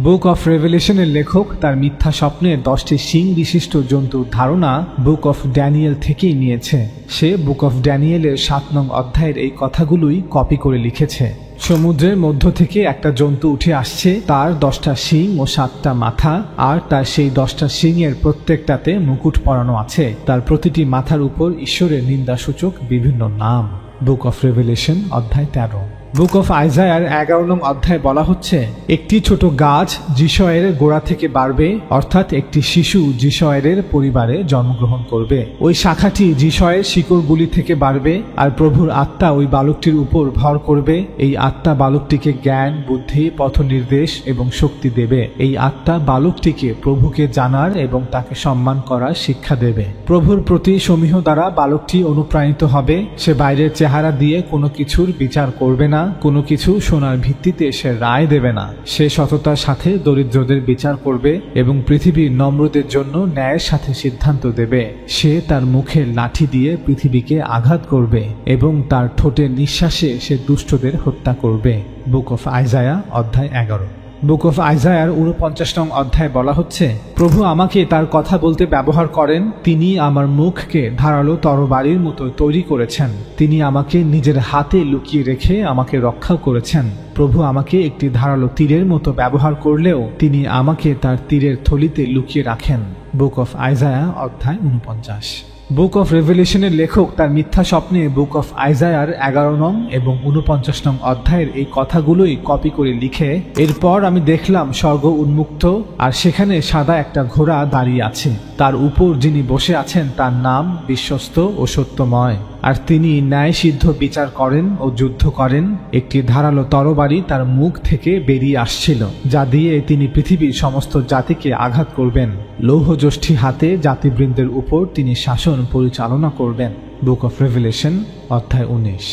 বুক অফ রেভেলেশনের লেখক তার মিথ্যা স্বপ্নের 10টি শিং বিশিষ্ট জন্তুর ধারণা বুক অফ ড্যানিয়েল থেকেই নিয়েছে। সে বুক অফ ড্যানিয়েলের 7 নং অধ্যায়ের এই কথাগুলোই কপি করে লিখেছে। সমুদ্রের মধ্য থেকে একটা জন্তু উঠে আসছে, তার 10টা শিং ও 7টা মাথা, আর তার সেই 10টা শিংয়ের প্রত্যেকটাতে মুকুট পরানো আছে। তার প্রতিটি মাথার উপর ঈশ্বরের নিন্দাসূচক বিভিন্ন নাম। বুক অফ রেভেলেশন অধ্যায় 13। বুক অফ আইজায়ার 11 নং অধ্যায় বলা হচ্ছে, একটি ছোট গাছ যিশয়ের গোড়া থেকে বাড়বে, অর্থাৎ একটি শিশু যিশয়ের পরিবারে জন্মগ্রহণ করবে। ওই শাখাটি যিশয়ের শিকড়গুলি থেকে বাড়বে আর প্রভুর আত্মা ওই বালকটির উপর ভর করবে। এই আত্মা বালকটিকে জ্ঞান, বুদ্ধি, পথ নির্দেশ এবং শক্তি দেবে। এই আত্মা বালকটিকে প্রভুকে জানার এবং তাকে সম্মান করার শিক্ষা দেবে। প্রভুর প্রতি সমীহ দ্বারা বালকটি অনুপ্রাণিত হবে। সে বাইরের চেহারা দিয়ে কোনো কিছুর বিচার করবে না, কোনো কিছু শোনার ভিত্তিতে সে রায় দেবে না। সে সততার সাথে দরিদ্রদের বিচার করবে এবং পৃথিবীর নম্রদের জন্য ন্যায়ের সাথে সিদ্ধান্ত দেবে। সে তার মুখের লাঠি দিয়ে পৃথিবীকে আঘাত করবে এবং তার ঠোঁটের নিঃশ্বাসে সে দুষ্টদের হত্যা করবে। বুক অফ আইজায়া অধ্যায় 11। বুক অফ আইজায়ার 49 নং অধ্যায় বলা হচ্ছে, প্রভু আমাকে তার কথা বলতে ব্যবহার করেন। তিনি আমার মুখকে ধারালো তরবারির মতো তৈরি করেছেন। তিনি আমাকে নিজের হাতে লুকিয়ে রেখে আমাকে রক্ষা করেছেন। প্রভু আমাকে একটি ধারালো তীরের মতো ব্যবহার করলেও তিনি আমাকে তার তীরের থলিতে লুকিয়ে রাখেন। বুক অফ আইজায়া অধ্যায় 49। বুক অফ রেভেলেশনের লেখক তার মিথ্যা স্বপ্নে বুক অফ আইজায়ার 11 নং এবং 49 নং অধ্যায়ের এই কথাগুলোই কপি করে লিখে, এরপর আমি দেখলাম স্বর্গ উন্মুক্ত আর সেখানে সাদা একটা ঘোড়া দাঁড়িয়ে আছে। তার উপর যিনি বসে আছেন তার নাম বিশ্বস্ত ও সত্যময়, আর তিনি ন্যায় সিদ্ধ বিচার করেন ও যুদ্ধ করেন। একটি ধারালো তরবারি তার মুখ থেকে বেরিয়ে আসছিল, যা দিয়ে তিনি পৃথিবীর সমস্ত জাতিকে আঘাত করবেন। লৌহযষ্টি হাতে জাতিবৃন্দের উপর তিনি শাসন পরিচালনা করবেন। বুক অফ রেভেলেশন অধ্যায় 19।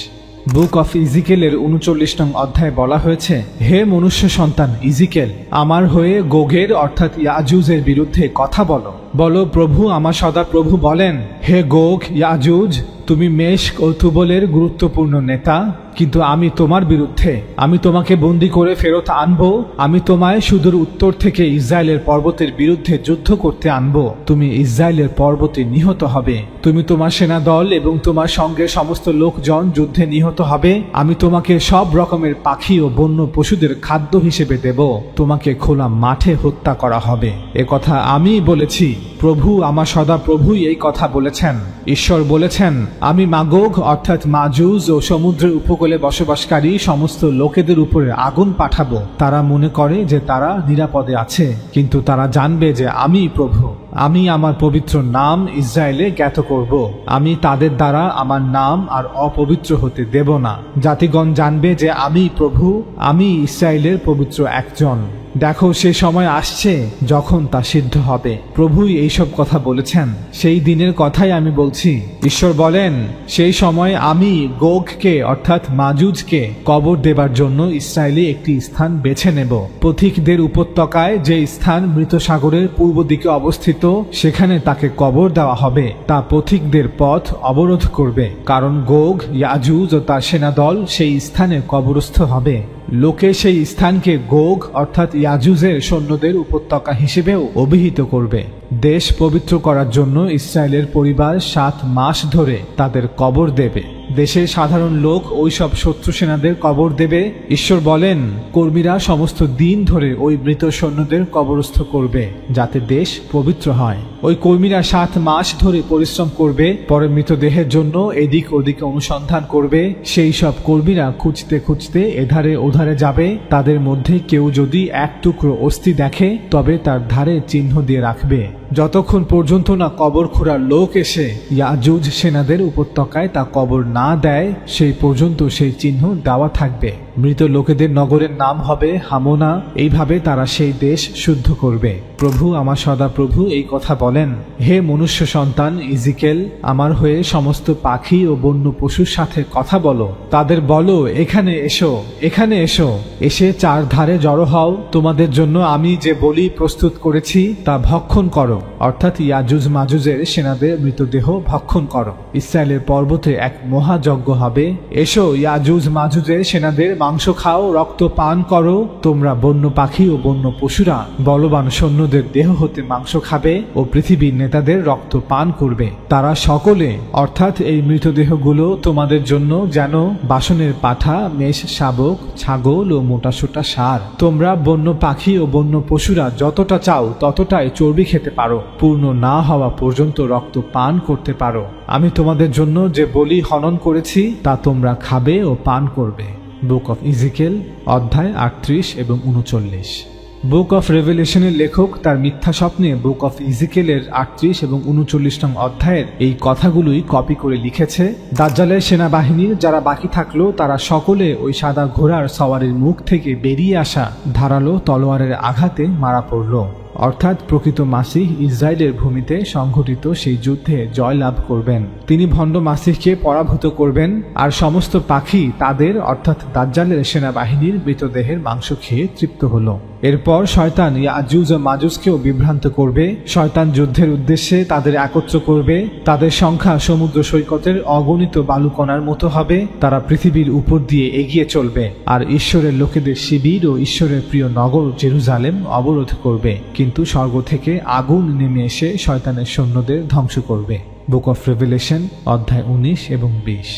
বুক অফ ইজিকেলের 39 নং অধ্যায় বলা হয়েছে, হে মনুষ্য সন্তান ইজিকেল, আমার হয়ে গোগের অর্থাৎ ইয়াজুজের বিরুদ্ধে কথা বলো। বলো, প্রভু আমার সদা প্রভু বলেন, হে গোগ, ইয়াজুজ, তুমি মেশক ও তুবলের গুরুত্বপূর্ণ নেতা, কিন্তু আমি তোমার বিরুদ্ধে। আমি তোমাকে বন্দী করে ফেরত আনবো। আমি তোমায় সুদূর উত্তর থেকে ইসরায়েলের পর্বতের বিরুদ্ধে যুদ্ধ করতে আনবো। তুমি ইসরায়েলের পর্বতে নিহত হবে। তুমি তোমার সেনা দল এবং তোমার সঙ্গে সমস্ত লোকজন যুদ্ধে নিহত হবে। আমি তোমাকে সব রকমের পাখি ও বন্য পশুদের খাদ্য হিসেবে দেব। তোমাকে খোলা মাঠে হত্যা করা হবে। এ কথা আমি বলেছি। প্রভু আমার সদা প্রভুই এই কথা বলেছেন। ঈশ্বর বলেছেন, আমি মাগোগ অর্থাৎ মাজুজ ও সমুদ্রের উপকূলে বসবাসকারী সমস্ত লোকেদের উপরে আগুন পাঠাবো। তারা মনে করে যে তারা নিরাপদে আছে, কিন্তু তারা জানবে যে আমি প্রভু। আমি আমার পবিত্র নাম ইসরায়েলে জ্ঞাত করব। আমি তাদের দ্বারা আমার নাম আর অপবিত্র হতে দেব না। জাতিগণ জানবে যে আমি প্রভু, আমি ইসরায়েলের পবিত্র একজন। দেখো সে সময় আসছে যখন তা সিদ্ধ হবে। প্রভুই এইসব কথা বলেছেন, সেই দিনের কথাই আমি বলছি। ঈশ্বর বলেন, সেই সময় আমি গোগকে অর্থাৎ মাজুজকে কবর দেবার জন্য ইসরায়েলে একটি স্থান বেছে নেব। পথিকদের উপত্যকায় যে স্থান মৃত সাগরের পূর্ব দিকে অবস্থিত, সেখানে তাকে কবর দেওয়া হবে। তা পথিকদের পথ অবরোধ করবে, কারণ গোগ, ইয়াজুজ ও তার সেনাদল সেই স্থানে কবরস্থ হবে। লোকে সেই স্থানকে গোগ অর্থাৎ ইয়াজুজের সৈন্যদের উপত্যকা হিসেবেও অভিহিত করবে। দেশ পবিত্র করার জন্য ইসরায়েলের পরিবার 7 মাস ধরে তাদের কবর দেবে। দেশের সাধারণ লোক ওই সব শত্রু সেনাদের কবর দেবে। ঈশ্বর বলেন, কর্মীরা সমস্ত দিন ধরে ওই মৃত সৈন্যদের কবরস্থ করবে, যাতে দেশ পবিত্র হয়। ওই কর্মীরা 7 মাস ধরে পরিশ্রম করবে, পরে মৃতদেহের জন্য এদিক ওদিকে অনুসন্ধান করবে। সেই সব কর্মীরা খুঁজতে খুঁজতে এধারে ওধারে যাবে। তাদের মধ্যে কেউ যদি এক টুকরো অস্থি দেখে, তবে তার ধারে চিহ্ন দিয়ে রাখবে, যতক্ষণ পর্যন্ত না কবর খোঁড়ার লোক এসে ইয়াজুজ সেনাদের উপত্যকায় তা কবর না দেয়, সেই পর্যন্ত সেই চিহ্ন দেওয়া থাকবে। মৃত লোকেদের নগরের নাম হবে হামোনা। এইভাবে তারা সেই দেশ শুদ্ধ করবে। প্রভু আমার সদাপ্রভু এই কথা বলেন, হে মনুষ্য সন্তান ইজিকেল, আমার হয়ে সমস্ত পাখি ও বন্য পশুর সাথে কথা বলো। তাদের বলো, এখানে এসো, এখানে এসো, এসে 4 ধারে জড়ো হও। তোমাদের জন্য আমি যে বলি প্রস্তুত করেছি তা ভক্ষণ করো, অর্থাৎ ইয়াজুজ মাজুজের সেনাদের মৃতদেহ ভক্ষণ করো। ইসরায়েলের পর্বতে এক মহাযজ্ঞ হবে। এসো, ইয়াজুজ মাজুজের সেনাদের মাংস খাও, রক্ত পান করো। তোমরা বন্য পাখি ও বন্য পশুরা বলবান সৈন্যদের দেহ হতে মাংস খাবে ও পৃথিবীর নেতাদের রক্ত পান করবে। তারা সকলে অর্থাৎ এই মৃতদেহগুলো তোমাদের জন্য যেন বাসনের পাঠা, মেষ শাবক, ছাগল ও মোটাসোটা ষাঁড়। তোমরা বন্য পাখি ও বন্য পশুরা যতটা চাও ততটাই চর্বি খেতে পারো, পূর্ণ না হওয়া পর্যন্ত রক্ত পান করতে পারো। আমি তোমাদের জন্য যে বলি হনন করেছি তা তোমরা খাবে ও পান করবে। বুক অফ ইজিকেল অধ্যায় 38 এবং 39। বুক অফ রেভেলেশনের লেখক তার মিথ্যা স্বপ্নে বুক অফ ইজিকেলের 38 এবং 39 নং অধ্যায়ের এই কথাগুলোই কপি করে লিখেছে। দাজ্জালের সেনাবাহিনীর যারা বাকি থাকলো, তারা সকলে ওই সাদা ঘোড়ার সওয়ারির মুখ থেকে বেরিয়ে আসা ধারালো তলোয়ারের আঘাতে মারা পড়ল। অর্থাৎ প্রকৃত মাসিহ ইসরায়েলের ভূমিতে সংঘটিত সেই যুদ্ধে জয়লাভ করবেন। তিনি ভণ্ড মাসিহকে পরাভূত করবেন, আর সমস্ত পাখি তাদের অর্থাৎ দাজ্জালের সেনাবাহিনীর মৃতদেহের মাংস খেয়ে তৃপ্ত হলো। এরপর শয়তান ইয়াজুজ ও মাজুজকেও বিভ্রান্ত করবে। শয়তান যুদ্ধের উদ্দেশ্যে তাদের একত্র করবে। তাদের সংখ্যা সমুদ্র সৈকতের অগণিত বালুকণার মতো হবে। তারা পৃথিবীর উপর দিয়ে এগিয়ে চলবে, আর ঈশ্বরের লোকেদের শিবির ও ঈশ্বরের প্রিয় নগর জেরুজালেম অবরোধ করবে। কিন্তু স্বর্গ থেকে আগুন নেমে এসে শয়তানের সৈন্যদের ধ্বংস করবে। বুক অফ রেভেলেশন অধ্যায় 19 এবং 20।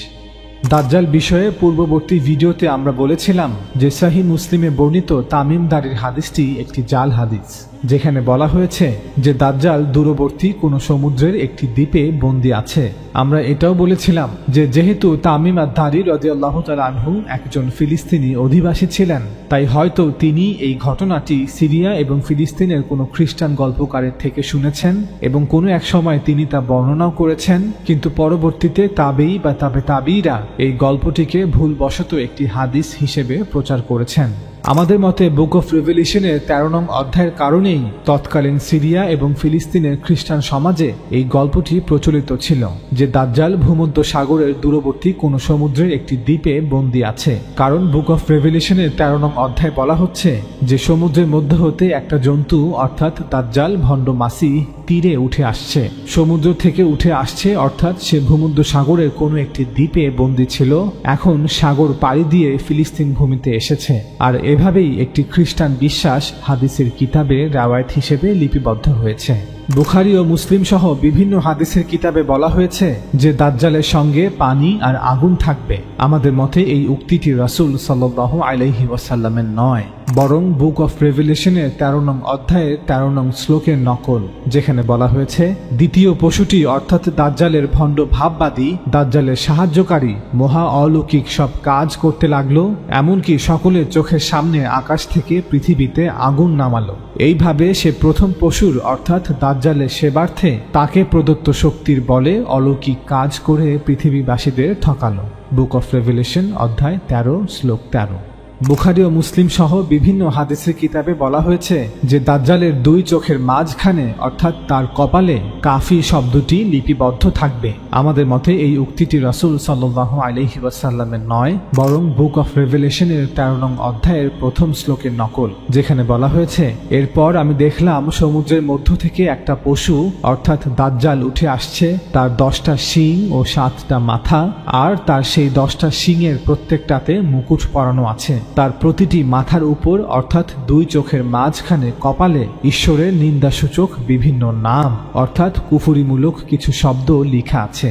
দাজ্জাল বিষয়ে পূর্ববর্তী ভিডিওতে আমরা বলেছিলাম যে সহিহ মুসলিমে বর্ণিত তামিমদারির হাদিসটি একটি জাল হাদিস, যেখানে বলা হয়েছে যে দাজ্জাল দূরবর্তী কোনো সমুদ্রের একটি দ্বীপে বন্দী আছে। আমরা এটাও বলেছিলাম যে যেহেতু তামিম আদ-দারি রাদিয়াল্লাহু তাআলা আনহু একজন ফিলিস্তিনি অধিবাসী ছিলেন, তাই হয়তো তিনি এই ঘটনাটি সিরিয়া এবং ফিলিস্তিনের কোনো খ্রিস্টান গল্পকারের থেকে শুনেছেন এবং কোনো এক সময় তিনি তা বর্ণনাও করেছেন। কিন্তু পরবর্তীতে তাবেঈ বা তাবেঈরা এই গল্পটিকে ভুলবশত একটি হাদিস হিসেবে প্রচার করেছেন। আমাদের মতে বুক অফ রেভেলেশনের 13 নং অধ্যায়ের কারণেই তৎকালীন সিরিয়া এবং ফিলিস্তিনের খ্রিস্টান সমাজে এই গল্পটি প্রচলিত ছিল যে দাজ্জাল ভূমধ্য সাগরের দূরবর্তী কোনো সমুদ্রের একটি দ্বীপে বন্দী আছে। কারণ বুক অফ রেভেলেশনের 13 নং অধ্যায় বলা হচ্ছে যে সমুদ্রের মধ্য হতে একটা জন্তু অর্থাৎ দাজ্জাল ভণ্ড মাসিহ তীরে উঠে আসছে। সমুদ্র থেকে উঠে আসছে অর্থাৎ সে ভূমধ্য সাগরের কোনো একটি দ্বীপে বন্দী ছিল, এখন সাগর পাড়ি দিয়ে ফিলিস্তিন ভূমিতে এসেছে। আর এভাবেই একটি খ্রিস্টান বিশ্বাস হাদিসের কিতাবে রাওয়ায়াত হিসেবে লিপিবদ্ধ হয়েছে। বুখারী ও মুসলিম সহ বিভিন্ন হাদিসের কিতাবে বলা হয়েছে যে দাজ্জালের সঙ্গে পানি আর আগুন থাকবে। আমাদের মতে এই উক্তিটি রাসূল সাল্লাল্লাহু আলাইহি ওয়াসাল্লামের নয়, বরং বুক অফ রেভেলেশনের 13 নং অধ্যায়ের 13 নং শ্লোকের নকল, যেখানে বলা হয়েছে দ্বিতীয় পশুটি অর্থাৎ দাজ্জালের ভণ্ড ভাববাদী, দাজ্জালের সাহায্যকারী মহা অলৌকিক সব কাজ করতে লাগলো, এমনকি সকলের চোখের সামনে আকাশ থেকে পৃথিবীতে আগুন নামালো। এইভাবে সে প্রথম পশুর অর্থাৎ দাজ্জালের সেবার্থে তাকে প্রদত্ত শক্তির বলে অলৌকিক কাজ করে পৃথিবীবাসীদের ঠকালো। বুক অফ রেভেলেশন অধ্যায় 13 শ্লোক 13। বুখারী ও মুসলিম সহ বিভিন্ন হাদিসের কিতাবে বলা হয়েছে যে দাজ্জালের দুই চোখের মাঝখানে অর্থাৎ তার কপালে কাফি শব্দটি লিপিবদ্ধ থাকবে। আমাদের মতে এই উক্তিটি রাসূল সাল্লাল্লাহু আলাইহি ওয়াসাল্লামের নয়, বরং বুক অফ রেভেলেশনের 13 নং অধ্যায়ের প্রথম শ্লোকের নকল, যেখানে বলা হয়েছে, এরপর আমি দেখলাম সমুদ্রের মধ্য থেকে একটা পশু অর্থাৎ দাজ্জাল উঠে আসছে, তার 10টা শিং ও 7টা মাথা, আর তার সেই 10টা শিংয়ের প্রত্যেকটাতে মুকুট পরানো আছে। তার প্রতিটি মাথার উপর অর্থাৎ দুই চোখের মাঝখানে কপালে ঈশ্বরের নিন্দাসূচক বিভিন্ন নাম অর্থাৎ কুফুরিমূলক কিছু শব্দ লেখা আছে।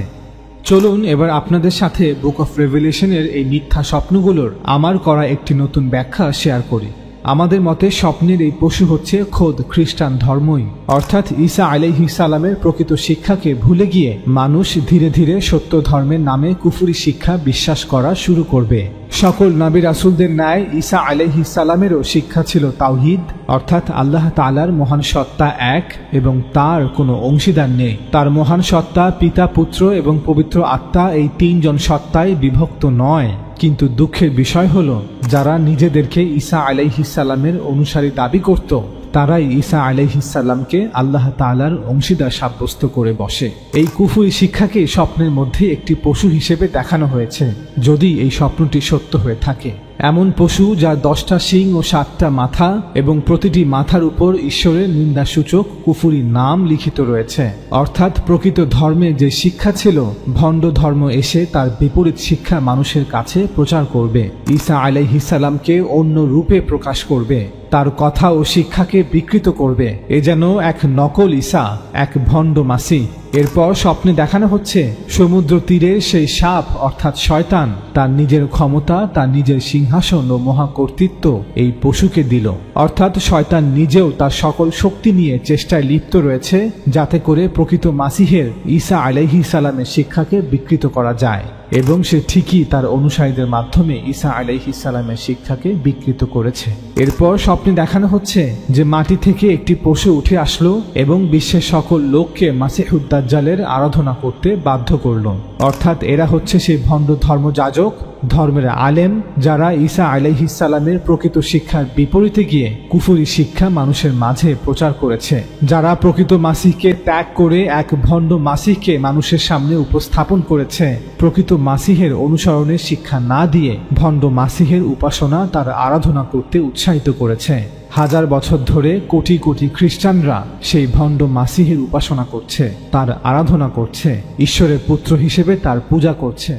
চলুন এবার আপনাদের সাথে বুক অফ রেভেলেশনের এই মিথ্যা স্বপ্নগুলোর আমার করা একটি নতুন ব্যাখ্যা শেয়ার করি। আমাদের মতে স্বপ্নের এই পশু হচ্ছে খোদ খ্রিস্টান ধর্মই, অর্থাৎ ঈসা আলাইহিস সালামের প্রকৃত শিক্ষাকে ভুলে গিয়ে মানুষ ধীরে ধীরে সত্য ধর্মের নামে কুফরি শিক্ষা বিশ্বাস করা শুরু করবে। সকল নবী রাসূলদের ন্যায় ঈসা আলাইহিস সালামেরও শিক্ষা ছিল তাওহীদ, অর্থাৎ আল্লাহ তাআলার মহান সত্তা এক এবং তার কোনো অংশীদার নেই। তার মহান সত্তা পিতা, পুত্র এবং পবিত্র আত্মা এই 3 জন সত্তায় বিভক্ত নয়। কিন্তু দুঃখের বিষয় হলো, যারা নিজেদেরকে ঈসা আলাইহিস সালামের অনুসারী দাবি করত, তারাই ঈসা আলাইহিস সালামকে আল্লাহ তাআলার অংশীদার সাব্যস্ত করে বসে। এই কুফরি শিক্ষাকে স্বপ্নের মধ্যে একটি পশু হিসেবে দেখানো হয়েছে। যদি এই স্বপ্নটি সত্য হয়ে থাকে, এমন পশু যার 10টা শিং ও 7টা মাথা এবং প্রতিটি মাথার উপর ঈশ্বরের নিন্দাসূচক কুফরি নাম লিখিত রয়েছে, অর্থাৎ প্রকৃত ধর্মে যে শিক্ষা ছিল, ভণ্ড ধর্ম এসে তার বিপরীত শিক্ষা মানুষের কাছে প্রচার করবে, ঈসা আলাইহিস সালামকে অন্য রূপে প্রকাশ করবে, তার কথা ও শিক্ষাকে বিকৃত করবে। এ যেন এক নকল ঈসা, এক ভণ্ড মাসিহ। এরপর স্বপ্নে দেখানো হচ্ছে সমুদ্র তীরের সেই সাপ অর্থাৎ শয়তান তার নিজের ক্ষমতা, তার নিজের সিংহাসন ও মহাকর্তৃত্ব এই পশুকে দিল, অর্থাৎ শয়তান নিজেও তার সকল শক্তি নিয়ে চেষ্টায় লিপ্ত রয়েছে যাতে করে প্রকৃত মাসিহের ঈসা আলাইহিস সালামের শিক্ষাকে বিকৃত করা যায়, এবং সে ঠিকই তার অনুসারীদের মাধ্যমে ঈসা আলাইহিস সালামের শিক্ষাকে বিকৃত করেছে। এরপর স্বপ্নে দেখানো হচ্ছে যে মাটি থেকে একটি পশু উঠে আসলো এবং বিশ্বের সকল লোককে মাসিহুদ দাজ্জালের আরাধনা করতে বাধ্য করল, অর্থাৎ এরা হচ্ছে সেই ভণ্ড ধর্মযাজক, ধর্মের আলেম, যারা ঈসা আলাইহিস সালামের প্রকৃত শিক্ষার বিপরীতে গিয়ে কুফরি শিক্ষা মানুষের মাঝে প্রচার করেছে, যারা প্রকৃত মাসিহকে ত্যাগ করে এক ভণ্ড মাসিহকে মানুষের সামনে উপস্থাপন করেছে, প্রকৃত মাসিহের অনুসরণের শিক্ষা না দিয়ে ভণ্ড মাসিহের উপাসনা, তার আরাধনা করতে উৎসাহিত করেছে। হাজার বছর ধরে কোটি কোটি খ্রিস্টানরা সেই ভণ্ড মাসিহের উপাসনা করছে, তার আরাধনা করছে, ঈশ্বরের পুত্র হিসেবে তার পূজা করছে।